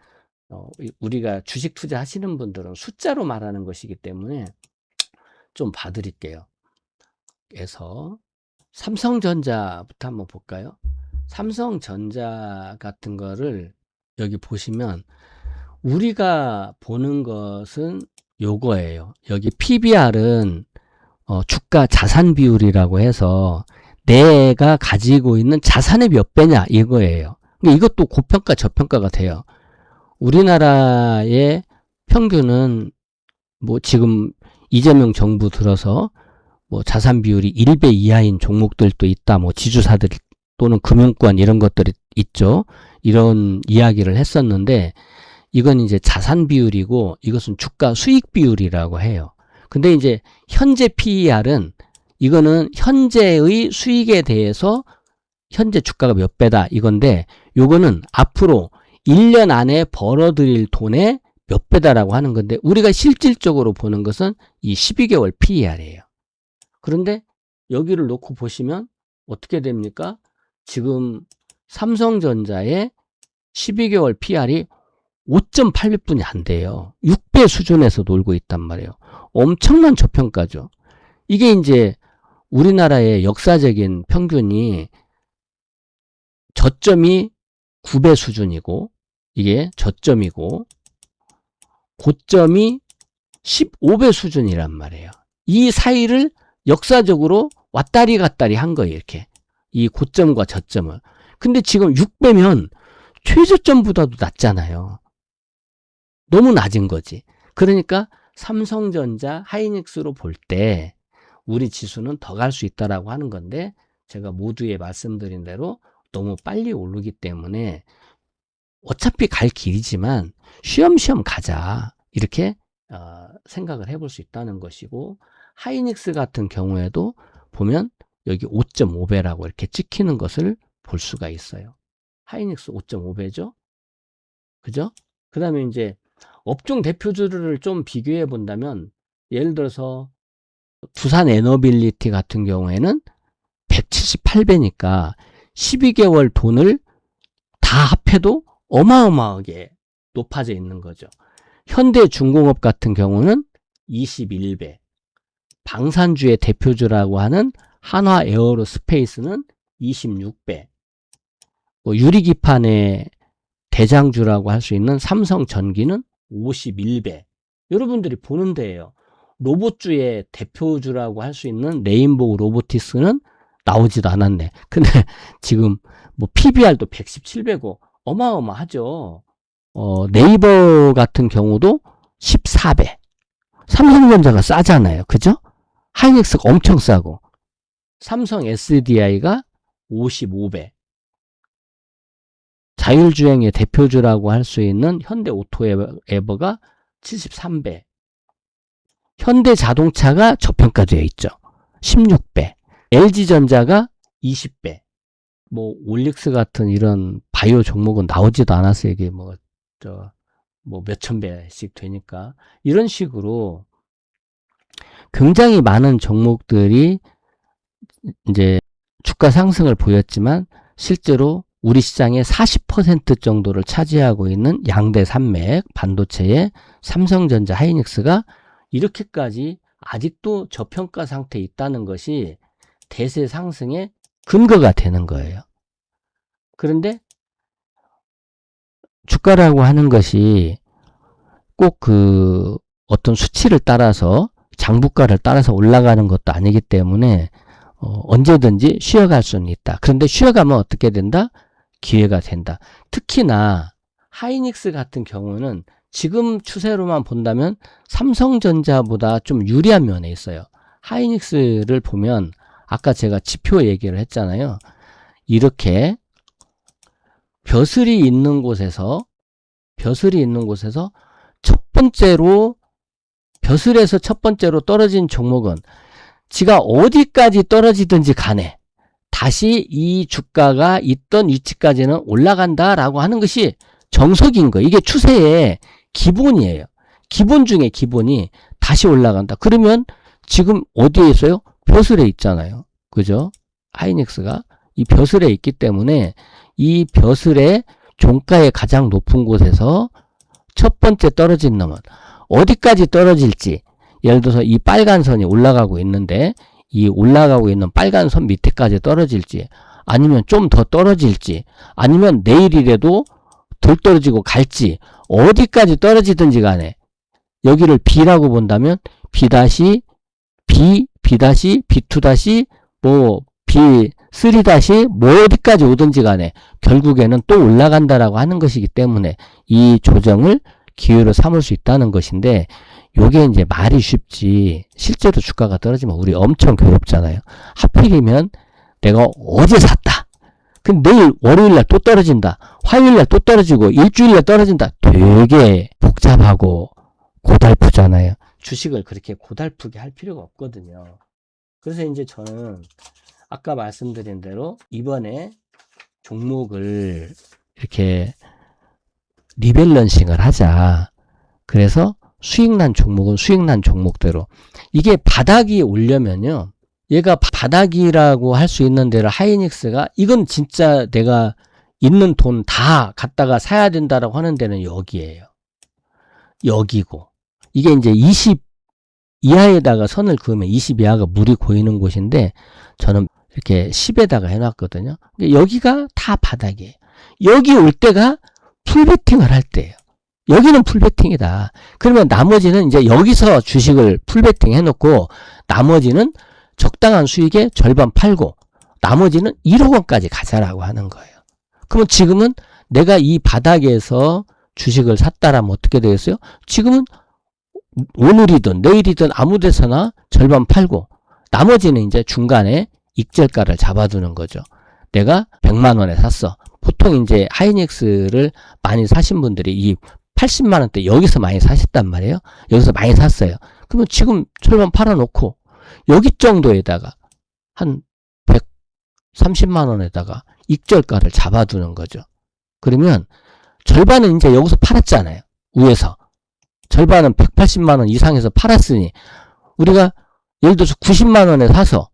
우리가 주식 투자하시는 분들은 숫자로 말하는 것이기 때문에 좀 봐드릴게요. 그래서 삼성전자부터 한번 볼까요? 삼성전자 같은 거를 여기 보시면 우리가 보는 것은 요거예요. 여기 PBR은 주가 자산 비율이라고 해서 내가 가지고 있는 자산의 몇 배냐 이거예요. 이것도 고평가 저평가가 돼요. 우리나라의 평균은 뭐 지금 이재명 정부 들어서 뭐 자산 비율이 1배 이하인 종목들도 있다. 뭐 지주사들 또는 금융권 이런 것들이 있죠. 이런 이야기를 했었는데 이건 이제 자산 비율이고 이것은 주가 수익 비율이라고 해요. 근데 이제 현재 PER은 이거는 현재의 수익에 대해서 현재 주가가 몇 배다 이건데 요거는 앞으로 1년 안에 벌어들일 돈의 몇 배다라고 하는 건데 우리가 실질적으로 보는 것은 이 12개월 PER이에요. 그런데 여기를 놓고 보시면 어떻게 됩니까? 지금 삼성전자의 12개월 PER이 5.8배뿐이 안 돼요. 6배 수준에서 놀고 있단 말이에요. 엄청난 저평가죠. 이게 이제 우리나라의 역사적인 평균이 저점이 9배 수준이고 이게 저점이고 고점이 15배 수준이란 말이에요. 이 사이를 역사적으로 왔다리 갔다리 한 거예요. 이렇게 이 고점과 저점을. 근데 지금 6배면 최저점보다도 낮잖아요. 너무 낮은 거지. 그러니까 삼성전자, 하이닉스로 볼 때 우리 지수는 더 갈 수 있다라고 하는 건데 제가 모두에 말씀드린 대로 너무 빨리 오르기 때문에 어차피 갈 길이지만 쉬엄쉬엄 가자 이렇게 생각을 해볼 수 있다는 것이고 하이닉스 같은 경우에도 보면 여기 5.5배라고 이렇게 찍히는 것을 볼 수가 있어요. 하이닉스 5.5배죠. 그죠? 그 다음에 이제 업종 대표주를 좀 비교해 본다면 예를 들어서 두산 에너빌리티 같은 경우에는 178배니까 12개월 돈을 다 합해도 어마어마하게 높아져 있는 거죠. 현대중공업 같은 경우는 21배, 방산주의 대표주라고 하는 한화에어로스페이스는 26배, 뭐 유리기판의 대장주라고 할 수 있는 삼성전기는 51배. 여러분들이 보는 데예요. 로봇주의 대표주라고 할 수 있는 레인보우 로보티스는 나오지도 않았네. 근데 지금 뭐 PBR도 117배고 어마어마하죠. 네이버 같은 경우도 14배. 삼성전자가 싸잖아요. 그죠? 하이닉스가 엄청 싸고 삼성 SDI가 55배. 자율주행의 대표주라고 할 수 있는 현대오토에버가 73배. 현대자동차가 저평가되어 있죠. 16배. LG전자가 20배. 뭐 올릭스 같은 이런 바이오 종목은 나오지도 않았어요. 이게 뭐 몇천 배씩 되니까 이런 식으로 굉장히 많은 종목들이 이제 주가 상승을 보였지만 실제로 우리 시장의 40% 정도를 차지하고 있는 양대 산맥 반도체의 삼성전자, 하이닉스가 이렇게까지 아직도 저평가 상태에 있다는 것이 대세 상승의 근거가 되는 거예요. 그런데 주가라고 하는 것이 꼭 어떤 수치를 따라서 장부가를 따라서 올라가는 것도 아니기 때문에 언제든지 쉬어갈 수는 있다. 그런데 쉬어가면 어떻게 된다? 기회가 된다. 특히나 하이닉스 같은 경우는 지금 추세로만 본다면 삼성전자보다 좀 유리한 면에 있어요. 하이닉스를 보면 아까 제가 지표 얘기를 했잖아요. 이렇게 벼슬이 있는 곳에서 첫 번째로 벼슬에서 첫 번째로 떨어진 종목은 지가 어디까지 떨어지든지 간에 다시 이 주가가 있던 위치까지는 올라간다라고 하는 것이 정석인 거예요. 이게 추세의 기본이에요. 기본 중에 기본이 다시 올라간다. 그러면 지금 어디에 있어요? 벼슬에 있잖아요. 그죠? 하이닉스가 이 벼슬에 있기 때문에 이 벼슬의 종가의 가장 높은 곳에서 첫 번째 떨어진 놈은 어디까지 떨어질지, 예를 들어서 이 빨간 선이 올라가고 있는데 이 올라가고 있는 빨간 선 밑에까지 떨어질지, 아니면 좀 더 떨어질지, 아니면 내일이라도 덜 떨어지고 갈지, 어디까지 떨어지든지 간에 여기를 B라고 본다면 B-B, B-B2, 뭐 B3- 뭐 어디까지 오든지 간에 결국에는 또 올라간다라고 하는 것이기 때문에 이 조정을 기회로 삼을 수 있다는 것인데, 요게 이제 말이 쉽지 실제로 주가가 떨어지면 우리 엄청 괴롭잖아요. 하필이면 내가 어제 샀다. 근데 내일 월요일날 또 떨어진다. 화요일날 또 떨어지고 일주일날 떨어진다. 되게 복잡하고 고달프잖아요. 주식을 그렇게 고달프게 할 필요가 없거든요. 그래서 이제 저는 아까 말씀드린 대로 이번에 종목을 이렇게 리밸런싱을 하자. 그래서 수익난 종목은 수익난 종목대로, 이게 바닥이 오려면요, 얘가 바닥이라고 할 수 있는 대로 하이닉스가 이건 진짜 내가 있는 돈 다 갖다가 사야 된다라고 하는 데는 여기에요. 여기고, 이게 이제 20 이하에다가 선을 그으면 20 이하가 물이 고이는 곳인데 저는 이렇게 10에다가 해놨거든요. 여기가 다 바닥이에요. 여기 올 때가 풀베팅을 할 때예요. 여기는 풀베팅이다. 그러면 나머지는 이제 여기서 주식을 풀베팅 해놓고 나머지는 적당한 수익의 절반 팔고 나머지는 1억 원까지 가자라고 하는 거예요. 그러면 지금은 내가 이 바닥에서 주식을 샀다라면 어떻게 되겠어요? 지금은 오늘이든 내일이든 아무 데서나 절반 팔고 나머지는 이제 중간에 익절가를 잡아두는 거죠. 내가 100만 원에 샀어. 보통 이제 하이닉스를 많이 사신 분들이 이 80만 원대 여기서 많이 사셨단 말이에요. 여기서 많이 샀어요. 그러면 지금 절반 팔아놓고 여기 정도에다가 한 130만 원에다가 익절가를 잡아두는 거죠. 그러면 절반은 이제 여기서 팔았잖아요. 위에서. 절반은 180만 원 이상에서 팔았으니 우리가 예를 들어서 90만 원에 사서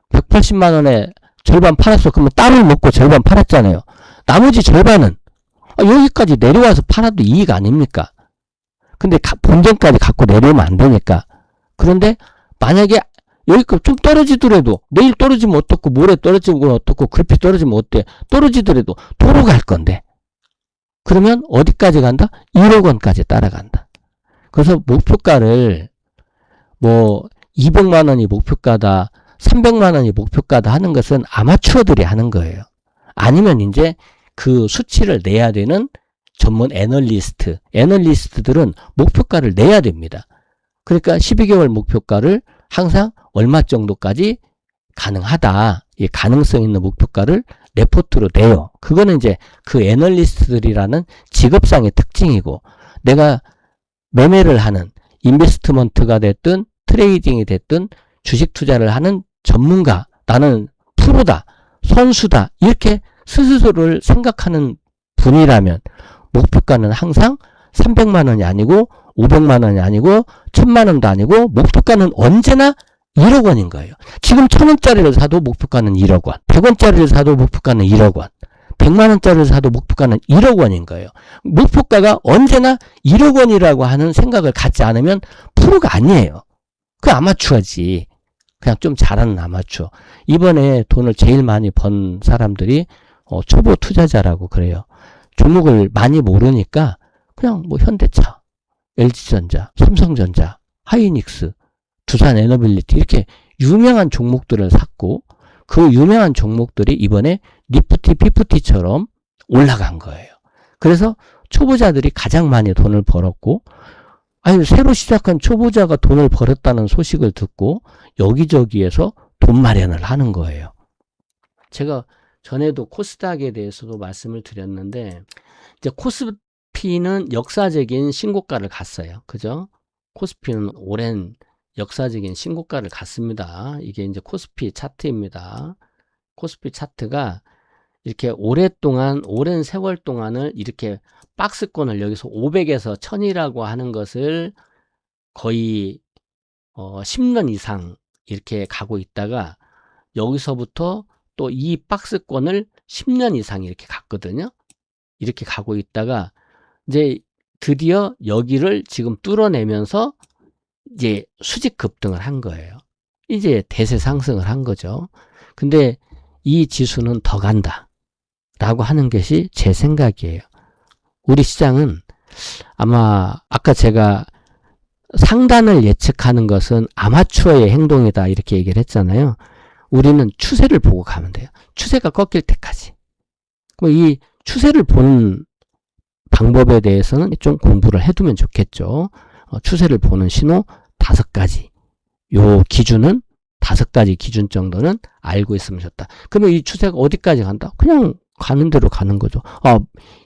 180만 원에 절반 팔았어. 그러면 딸을 먹고 절반 팔았잖아요. 나머지 절반은 여기까지 내려와서 팔아도 이익 아닙니까? 근데 본전까지 갖고 내려오면 안 되니까. 그런데 만약에 여기까지 좀 떨어지더라도 내일 떨어지면 어떻고 모레 떨어지면 어떻고 글피 떨어지면 어때? 떨어지더라도 도로 갈 건데. 그러면 어디까지 간다? 1억 원까지 따라간다. 그래서 목표가를 뭐 200만 원이 목표가다, 300만 원이 목표가다 하는 것은 아마추어들이 하는 거예요. 아니면 이제 그 수치를 내야 되는 전문 애널리스트들은 목표가를 내야 됩니다. 그러니까 12개월 목표가를 항상 얼마 정도까지 가능하다. 이 가능성 있는 목표가를 레포트로 내요. 그거는 이제 그 애널리스트들이라는 직업상의 특징이고, 내가 매매를 하는 인베스트먼트가 됐든 트레이딩이 됐든 주식 투자를 하는 전문가, 나는 프로다, 선수다, 이렇게 스스로를 생각하는 분이라면 목표가는 항상 300만 원이 아니고 500만 원이 아니고 1000만 원도 아니고 목표가는 언제나 1억 원인 거예요. 지금 1000원짜리를 사도 목표가는 1억 원, 100원짜리를 사도 목표가는 1억 원, 100만 원짜리를 사도 목표가는 1억 원인 거예요. 목표가가 언제나 1억 원이라고 하는 생각을 갖지 않으면 프로가 아니에요. 그 아마추어지. 그냥 좀 잘하는 아마추어. 이번에 돈을 제일 많이 번 사람들이 초보 투자자라고 그래요. 종목을 많이 모르니까 그냥 뭐 현대차, LG전자, 삼성전자, 하이닉스, 두산에너빌리티 이렇게 유명한 종목들을 샀고, 그 유명한 종목들이 이번에 니프티, 피프티처럼 올라간 거예요. 그래서 초보자들이 가장 많이 돈을 벌었고, 아니 새로 시작한 초보자가 돈을 벌었다는 소식을 듣고 여기저기에서 돈 마련을 하는 거예요. 제가 전에도 코스닥에 대해서도 말씀을 드렸는데, 이제 코스피는 역사적인 신고가를 갔어요. 그죠? 코스피는 오랜 역사적인 신고가를 갔습니다. 이게 이제 코스피 차트입니다. 코스피 차트가 이렇게 오랫동안, 오랜 세월 동안을 이렇게 박스권을 여기서 500에서 1000이라고 하는 것을 거의 10년 이상 이렇게 가고 있다가 여기서부터 또 이 박스권을 10년 이상 이렇게 갔거든요. 이렇게 가고 있다가 이제 드디어 여기를 지금 뚫어내면서 이제 수직 급등을 한 거예요. 이제 대세 상승을 한 거죠. 근데 이 지수는 더 간다 라고 하는 것이 제 생각이에요. 우리 시장은 아마 아까 제가 상단을 예측하는 것은 아마추어의 행동이다 이렇게 얘기를 했잖아요. 우리는 추세를 보고 가면 돼요. 추세가 꺾일 때까지. 이 추세를 보는 방법에 대해서는 좀 공부를 해두면 좋겠죠. 추세를 보는 신호 5가지. 요 기준은 5가지 기준 정도는 알고 있으면 좋다. 그러면 이 추세가 어디까지 간다? 그냥 가는 대로 가는 거죠.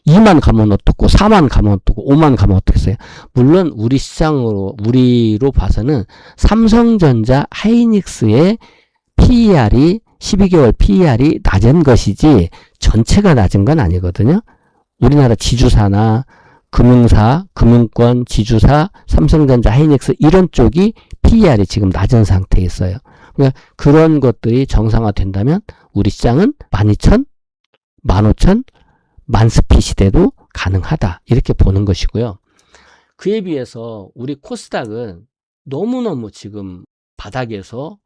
2만 가면 어떻고 4만 가면 어떻고 5만 가면 어떻겠어요? 물론 우리 우리로 봐서는 삼성전자 하이닉스의 PER이 12개월 PER이 낮은 것이지 전체가 낮은 건 아니거든요. 우리나라 지주사나 금융사, 금융권, 지주사, 삼성전자, 하이닉스 이런 쪽이 PER이 지금 낮은 상태에 있어요. 그러니까 그런 것들이 정상화된다면 우리 시장은 12,000, 15,000, 만스피 시대도 가능하다 이렇게 보는 것이고요. 그에 비해서 우리 코스닥은 너무너무 지금 바닥에서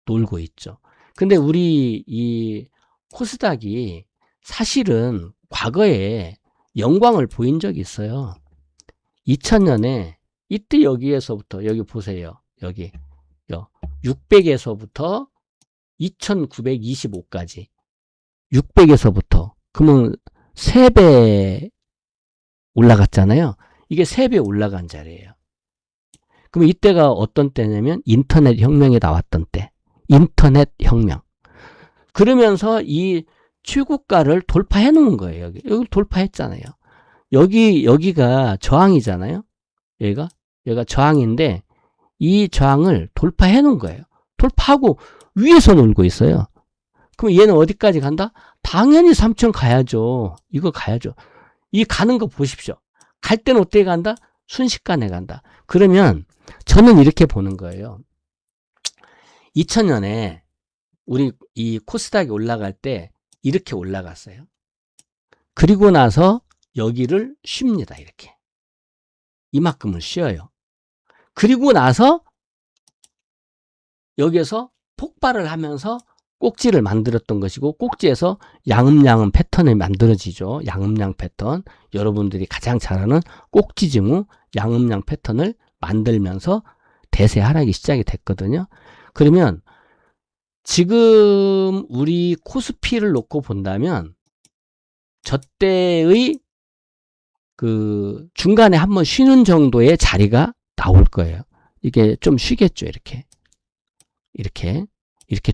놀고 있죠. 근데 우리 이 코스닥이 사실은 과거에 영광을 보인 적이 있어요. 2000년에 이때 여기에서부터 여기 보세요. 여기 600에서부터 2925까지 600에서부터 그러면 3배 올라갔잖아요. 이게 3배 올라간 자리예요. 그럼 이때가 어떤 때냐면 인터넷 혁명이 나왔던 때. 인터넷 혁명. 그러면서 이 최고가를 돌파해 놓은 거예요. 여기 돌파했잖아요. 여기가 저항이잖아요. 여기가 저항인데 이 저항을 돌파해 놓은 거예요. 돌파하고 위에서 놀고 있어요. 그럼 얘는 어디까지 간다? 당연히 3,000 가야죠. 이거 가야죠. 이 가는 거 보십시오. 갈 때는 어떻게 간다? 순식간에 간다. 그러면 저는 이렇게 보는 거예요. 2000년에 우리 이 코스닥이 올라갈 때 이렇게 올라갔어요. 그리고 나서 여기를 쉽니다. 이렇게. 이만큼을 쉬어요. 그리고 나서 여기에서 폭발을 하면서 꼭지를 만들었던 것이고 꼭지에서 양음양음 패턴이 만들어지죠. 양음양 패턴. 여러분들이 가장 잘 아는 꼭지징후 양음양 패턴을 만들면서 대세 하락이 시작이 됐거든요. 그러면 지금 우리 코스피를 놓고 본다면 저 때의 그 중간에 한번 쉬는 정도의 자리가 나올 거예요. 이게 좀 쉬겠죠. 이렇게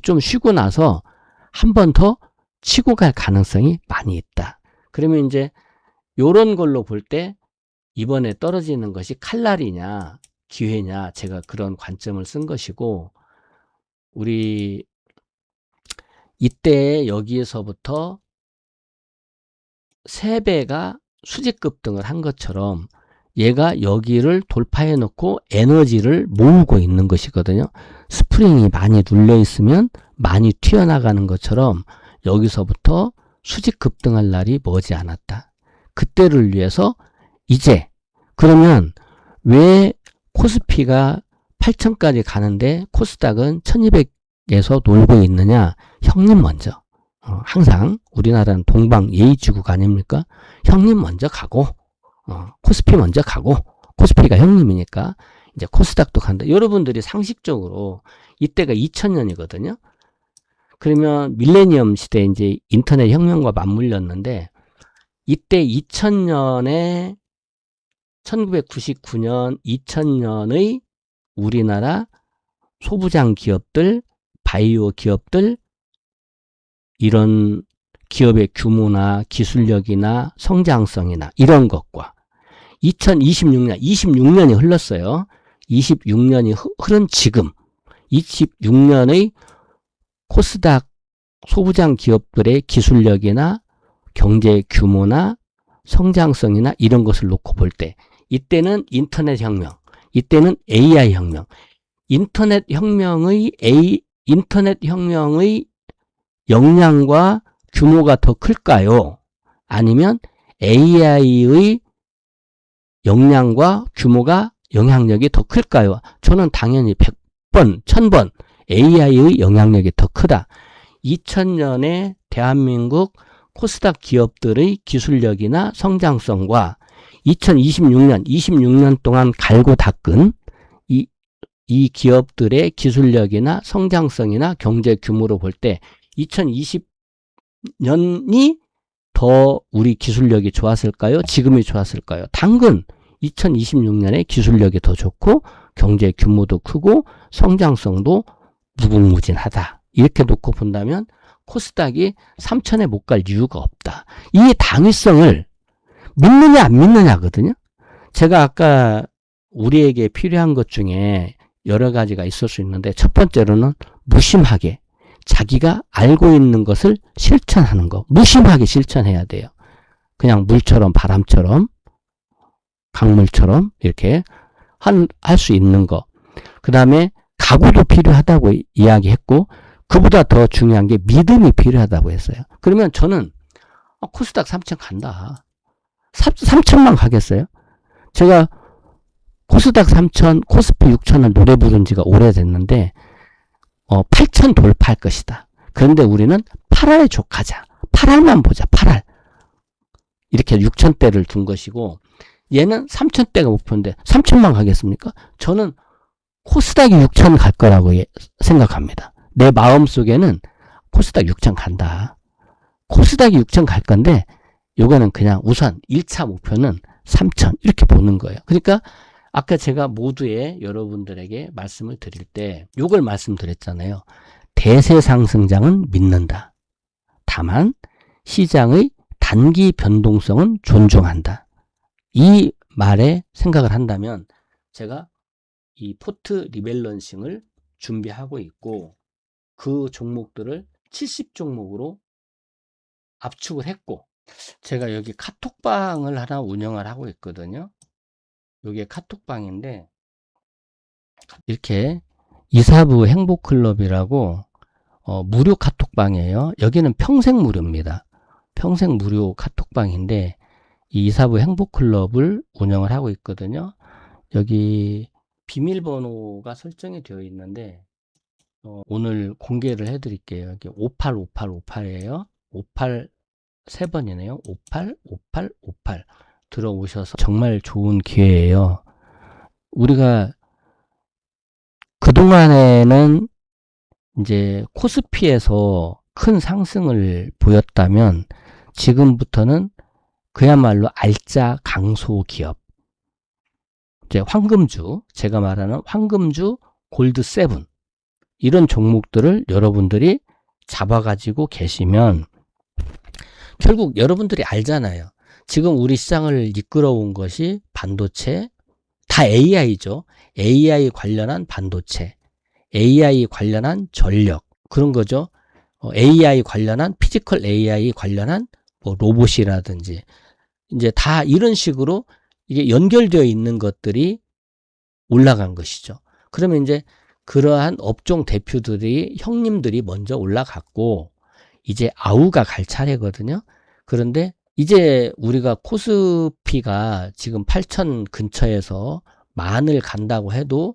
좀 쉬고 나서 한 번 더 치고 갈 가능성이 많이 있다. 그러면 이제 요런 걸로 볼 때 이번에 떨어지는 것이 칼날이냐 기회냐 제가 그런 관점을 쓴 것이고 우리 이때 여기에서부터 3배가 수직급등을 한 것처럼 얘가 여기를 돌파해 놓고 에너지를 모으고 있는 것이거든요. 스프링이 많이 눌려 있으면 많이 튀어나가는 것처럼 여기서부터 수직급등할 날이 머지 않았다. 그때를 위해서 이제 그러면 왜 코스피가 8,000까지 가는데 코스닥은 1200에서 놀고 있느냐? 형님 먼저. 항상 우리나라는 동방 예의지국 아닙니까? 형님 먼저 가고 코스피 먼저 가고 코스피가 형님이니까 이제 코스닥도 간다. 여러분들이 상식적으로 이때가 2000년이거든요. 그러면 밀레니엄 시대 이제 인터넷 혁명과 맞물렸는데 이때 2000년에 1999년 2000년의 우리나라 소부장 기업들 바이오 기업들 이런 기업의 규모나 기술력이나 성장성이나 이런 것과 2026년이 흘렀어요. 26년이 흐른 지금 26년의 코스닥 소부장 기업들의 기술력이나 경제 규모나 성장성이나 이런 것을 놓고 볼 때 이때는 인터넷 혁명, 이때는 AI 혁명, 인터넷 혁명의 역량과 규모가 더 클까요? 아니면 AI의 역량과 규모가 영향력이 더 클까요? 저는 당연히 100번, 1000번 AI의 영향력이 더 크다. 2000년에 대한민국 코스닥 기업들의 기술력이나 성장성과 26년 동안 갈고 닦은 이 기업들의 기술력이나 성장성이나 경제 규모로 볼 때 2020년이 더 우리 기술력이 좋았을까요? 지금이 좋았을까요? 당근 2026년에 기술력이 더 좋고 경제 규모도 크고 성장성도 무궁무진하다. 이렇게 놓고 본다면 코스닥이 3천에 못 갈 이유가 없다. 이 당위성을 믿느냐 안 믿느냐거든요. 제가 아까 우리에게 필요한 것 중에 여러 가지가 있을 수 있는데 첫 번째로는 무심하게 자기가 알고 있는 것을 실천하는 거. 무심하게 실천해야 돼요. 그냥 물처럼 바람처럼 강물처럼 이렇게 할 수 있는 거. 그 다음에 각오도 필요하다고 이야기했고 그보다 더 중요한 게 믿음이 필요하다고 했어요. 그러면 저는 코스닥 3천 간다. 3천만 가겠어요? 제가 코스닥 3천, 코스피 6천을 노래 부른 지가 오래됐는데 8천 돌파할 것이다. 그런데 우리는 8알 족하자. 8알만 보자. 8알. 이렇게 6천대를 둔 것이고 얘는 3천대가 목표인데 3천만 가겠습니까? 저는 코스닥이 6천 갈 거라고 생각합니다. 내 마음속에는 코스닥 6천 간다. 코스닥이 6천 갈 건데 요거는 그냥 우선 1차 목표는 3천 이렇게 보는 거예요. 그러니까 아까 제가 모두에 여러분들에게 말씀을 드릴 때 요걸 말씀드렸잖아요. 대세 상승장은 믿는다. 다만 시장의 단기 변동성은 존중한다. 이 말에 생각을 한다면 제가 이 포트 리밸런싱을 준비하고 있고 그 종목들을 70종목으로 압축을 했고 제가 여기 카톡방을 하나 운영을 하고 있거든요. 이게 카톡방인데 이렇게 이사부 행복클럽이라고 무료 카톡방이에요. 여기는 평생 무료입니다. 평생 무료 카톡방인데 이 이사부 행복클럽을 운영을 하고 있거든요. 여기 비밀번호가 설정이 되어 있는데 오늘 공개를 해드릴게요. 여기 585858이에요. 58 3번이네요. 585858 들어오셔서 정말 좋은 기회예요. 우리가 그동안에는 이제 코스피에서 큰 상승을 보였다면 지금부터는 그야말로 알짜 강소 기업 이제 황금주 제가 말하는 황금주 골드 7 이런 종목들을 여러분들이 잡아가지고 계시면 결국 여러분들이 알잖아요. 지금 우리 시장을 이끌어온 것이 반도체, 다 AI죠. AI 관련한 반도체, AI 관련한 전력, 그런 거죠. AI 관련한, 피지컬 AI 관련한 뭐 로봇이라든지, 이제 다 이런 식으로 이게 연결되어 있는 것들이 올라간 것이죠. 그러면 이제 그러한 업종 대표들이, 형님들이 먼저 올라갔고, 이제 아우가 갈 차례거든요. 그런데 이제 우리가 코스피가 지금 8천 근처에서 만을 간다고 해도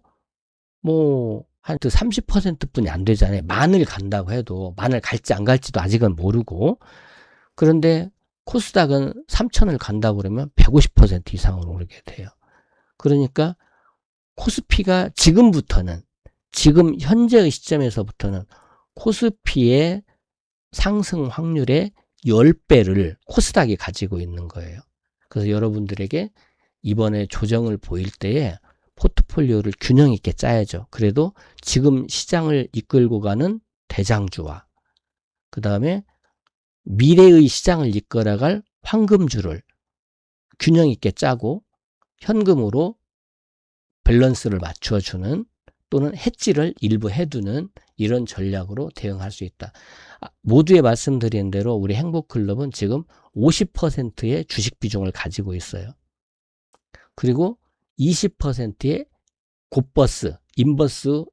뭐 한 30% 뿐이 안 되잖아요. 만을 간다고 해도 만을 갈지 안 갈지도 아직은 모르고 그런데 코스닥은 3천을 간다고 그러면 150% 이상으로 오르게 돼요. 그러니까 코스피가 지금부터는 지금 현재의 시점에서부터는 코스피의 상승 확률의 10배를 코스닥이 가지고 있는 거예요. 그래서 여러분들에게 이번에 조정을 보일 때에 포트폴리오를 균형 있게 짜야죠. 그래도 지금 시장을 이끌고 가는 대장주와 그 다음에 미래의 시장을 이끌어갈 황금주를 균형 있게 짜고 현금으로 밸런스를 맞춰주는 또는 해지를 일부 해두는 이런 전략으로 대응할 수 있다. 모두에 말씀드린 대로 우리 행복클럽은 지금 50%의 주식 비중을 가지고 있어요. 그리고 20%의 곧버스, 인버스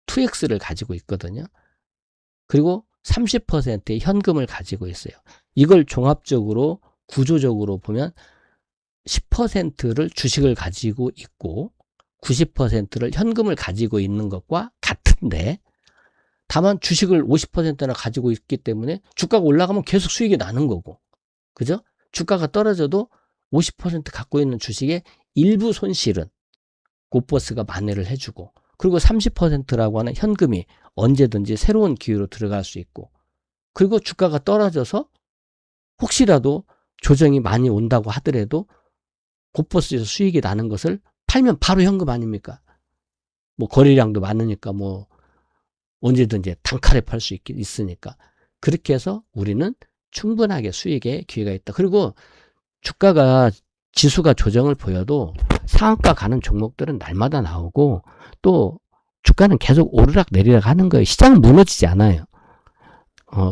2X를 가지고 있거든요. 그리고 30%의 현금을 가지고 있어요. 이걸 종합적으로 구조적으로 보면 10%를 주식을 가지고 있고 90%를 현금을 가지고 있는 것과 같은데, 다만 주식을 50%나 가지고 있기 때문에 주가가 올라가면 계속 수익이 나는 거고, 그죠? 주가가 떨어져도 50% 갖고 있는 주식의 일부 손실은 곧버스가 만회를 해주고, 그리고 30%라고 하는 현금이 언제든지 새로운 기회로 들어갈 수 있고, 그리고 주가가 떨어져서 혹시라도 조정이 많이 온다고 하더라도 곧버스에서 수익이 나는 것을 팔면 바로 현금 아닙니까? 뭐 거래량도 많으니까 뭐 언제든지 단칼에 팔 수 있으니까. 그렇게 해서 우리는 충분하게 수익의 기회가 있다. 그리고 주가가 지수가 조정을 보여도 상한가 가는 종목들은 날마다 나오고, 또 주가는 계속 오르락 내리락 하는 거예요. 시장은 무너지지 않아요.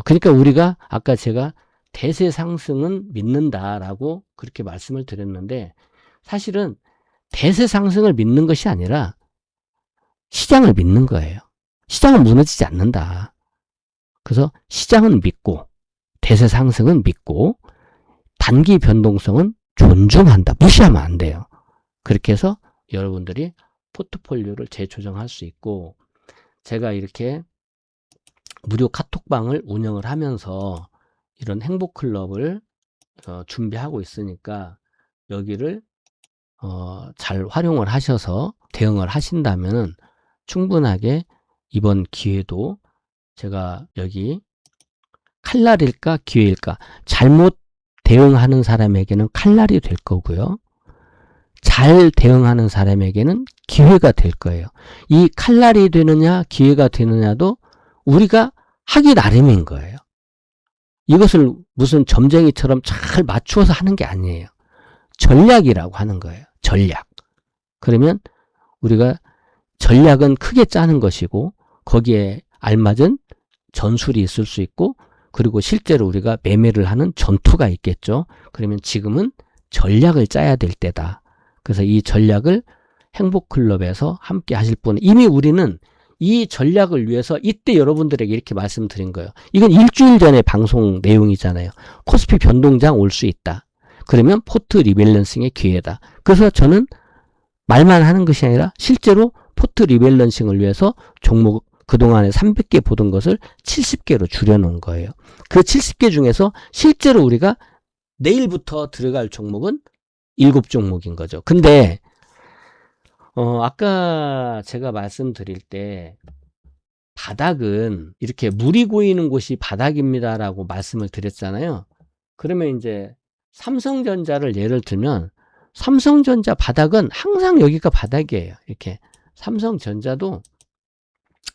그러니까 우리가 아까 제가 대세 상승은 믿는다라고 그렇게 말씀을 드렸는데, 사실은 대세 상승을 믿는 것이 아니라 시장을 믿는 거예요. 시장은 무너지지 않는다. 그래서 시장은 믿고 대세 상승은 믿고 단기 변동성은 존중한다. 무시하면 안 돼요. 그렇게 해서 여러분들이 포트폴리오를 재조정할 수 있고, 제가 이렇게 무료 카톡방을 운영을 하면서 이런 행복클럽을 준비하고 있으니까 여기를 잘 활용을 하셔서 대응을 하신다면 충분하게 이번 기회도, 제가 여기 칼날일까 기회일까, 잘못 대응하는 사람에게는 칼날이 될 거고요, 잘 대응하는 사람에게는 기회가 될 거예요. 이 칼날이 되느냐 기회가 되느냐도 우리가 하기 나름인 거예요. 이것을 무슨 점쟁이처럼 잘 맞추어서 하는 게 아니에요. 전략이라고 하는 거예요. 전략. 그러면 우리가 전략은 크게 짜는 것이고, 거기에 알맞은 전술이 있을 수 있고, 그리고 실제로 우리가 매매를 하는 전투가 있겠죠. 그러면 지금은 전략을 짜야 될 때다. 그래서 이 전략을 행복클럽에서 함께 하실 분은, 이미 우리는 이 전략을 위해서 이때 여러분들에게 이렇게 말씀드린 거예요. 이건 일주일 전에 방송 내용이잖아요. 코스피 변동장 올 수 있다. 그러면 포트 리밸런싱의 기회다. 그래서 저는 말만 하는 것이 아니라 실제로 포트 리밸런싱을 위해서 종목 그동안에 300개 보던 것을 70개로 줄여놓은 거예요. 그 70개 중에서 실제로 우리가 내일부터 들어갈 종목은 7종목인 거죠. 근데 아까 제가 말씀드릴 때 바닥은 이렇게 물이 고이는 곳이 바닥입니다라고 말씀을 드렸잖아요. 그러면 이제 삼성전자를 예를 들면 삼성전자 바닥은 항상 여기가 바닥이에요. 이렇게 삼성전자도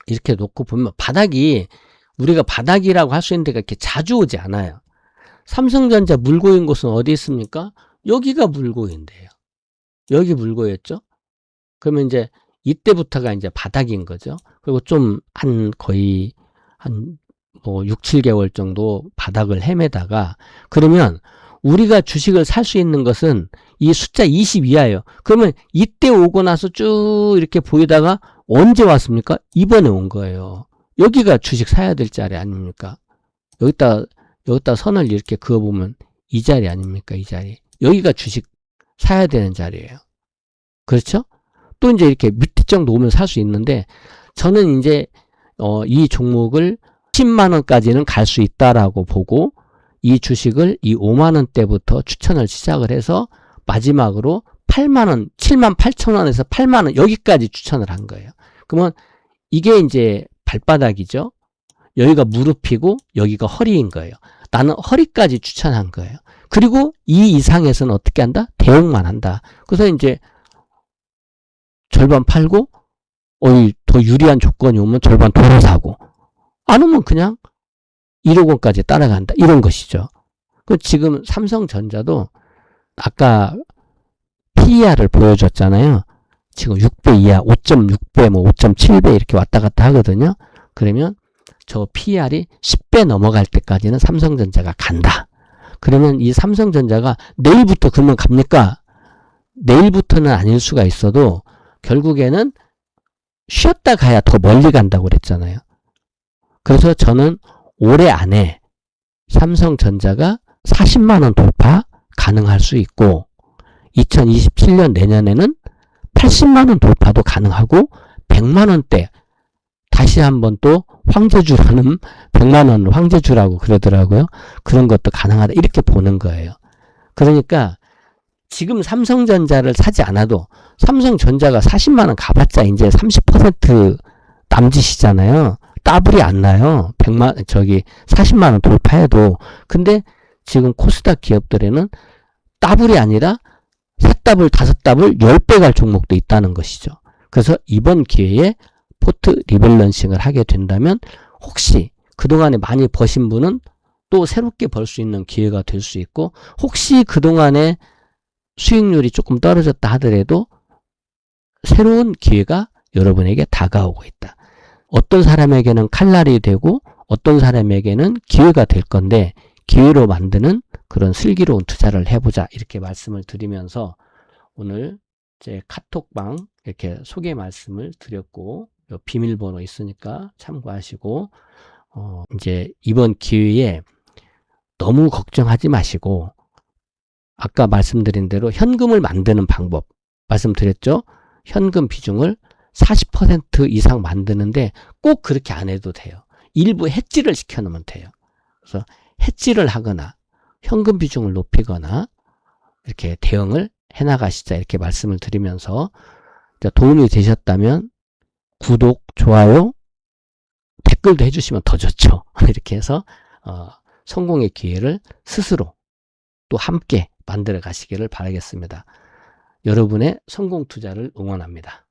이렇게 놓고 보면 바닥이, 우리가 바닥이라고 할 수 있는 데가 이렇게 자주 오지 않아요. 삼성전자 물고인 곳은 어디 있습니까? 여기가 물고인데요. 여기 물고였죠. 그러면 이제 이때부터가 이제 바닥인 거죠. 그리고 좀 거의 뭐 6, 7개월 정도 바닥을 헤매다가, 그러면 우리가 주식을 살 수 있는 것은 이 숫자 20 이하예요. 그러면 이때 오고 나서 쭉 이렇게 보이다가 언제 왔습니까? 이번에 온 거예요. 여기가 주식 사야 될 자리 아닙니까? 여기다 선을 이렇게 그어보면 이 자리 아닙니까? 이 자리. 여기가 주식 사야 되는 자리예요. 그렇죠? 또 이제 이렇게 밑에 정도 오면 살 수 있는데, 저는 이제 이 종목을 10만원까지는 갈 수 있다라고 보고, 이 주식을 이 5만원대부터 추천을 시작을 해서 마지막으로 8만원, 78,000원에서 8만원 여기까지 추천을 한 거예요. 그러면 이게 이제 발바닥이죠. 여기가 무릎이고 여기가 허리인 거예요. 나는 허리까지 추천한 거예요. 그리고 이 이상에서는 어떻게 한다? 대응만 한다. 그래서 이제 절반 팔고 더 유리한 조건이 오면 절반 돌아 사고, 안 오면 그냥 1억 원까지 따라간다. 이런 것이죠. 지금 삼성전자도 아까 PER을 보여줬잖아요. 지금 6배 이하, 5.6배, 뭐 5.7배 이렇게 왔다 갔다 하거든요. 그러면 저 PER이 10배 넘어갈 때까지는 삼성전자가 간다. 그러면 이 삼성전자가 내일부터 그러면 갑니까? 내일부터는 아닐 수가 있어도 결국에는 쉬었다 가야 더 멀리 간다고 그랬잖아요. 그래서 저는 올해 안에 삼성전자가 40만원 돌파 가능할 수 있고 2027년 내년에는 80만원 돌파도 가능하고 100만원대 다시 한번 또 황제주라는 100만원 황제주라고 그러더라고요. 그런 것도 가능하다 이렇게 보는 거예요. 그러니까 지금 삼성전자를 사지 않아도 삼성전자가 40만원 가봤자 이제 30% 남짓이잖아요. 따블이 안 나요. 40만원 돌파해도. 근데 지금 코스닥 기업들에는 따블이 아니라 4따블, 5따블, 10배 갈 종목도 있다는 것이죠. 그래서 이번 기회에 포트 리밸런싱을 하게 된다면 혹시 그동안에 많이 버신 분은 또 새롭게 벌 수 있는 기회가 될 수 있고 혹시 그동안에 수익률이 조금 떨어졌다 하더라도 새로운 기회가 여러분에게 다가오고 있다. 어떤 사람에게는 칼날이 되고 어떤 사람에게는 기회가 될 건데 기회로 만드는 그런 슬기로운 투자를 해보자 이렇게 말씀을 드리면서 오늘 제 카톡방 이렇게 소개 말씀을 드렸고 비밀번호 있으니까 참고하시고 이제 이번 기회에 너무 걱정하지 마시고 아까 말씀드린 대로 현금을 만드는 방법 말씀드렸죠. 현금 비중을 40% 이상 만드는데 꼭 그렇게 안 해도 돼요. 일부 해지를 시켜놓으면 돼요. 그래서 해지를 하거나 현금 비중을 높이거나 이렇게 대응을 해나가시자 이렇게 말씀을 드리면서 도움이 되셨다면 구독, 좋아요, 댓글도 해주시면 더 좋죠. 이렇게 해서 성공의 기회를 스스로 또 함께 만들어 가시기를 바라겠습니다. 여러분의 성공 투자를 응원합니다.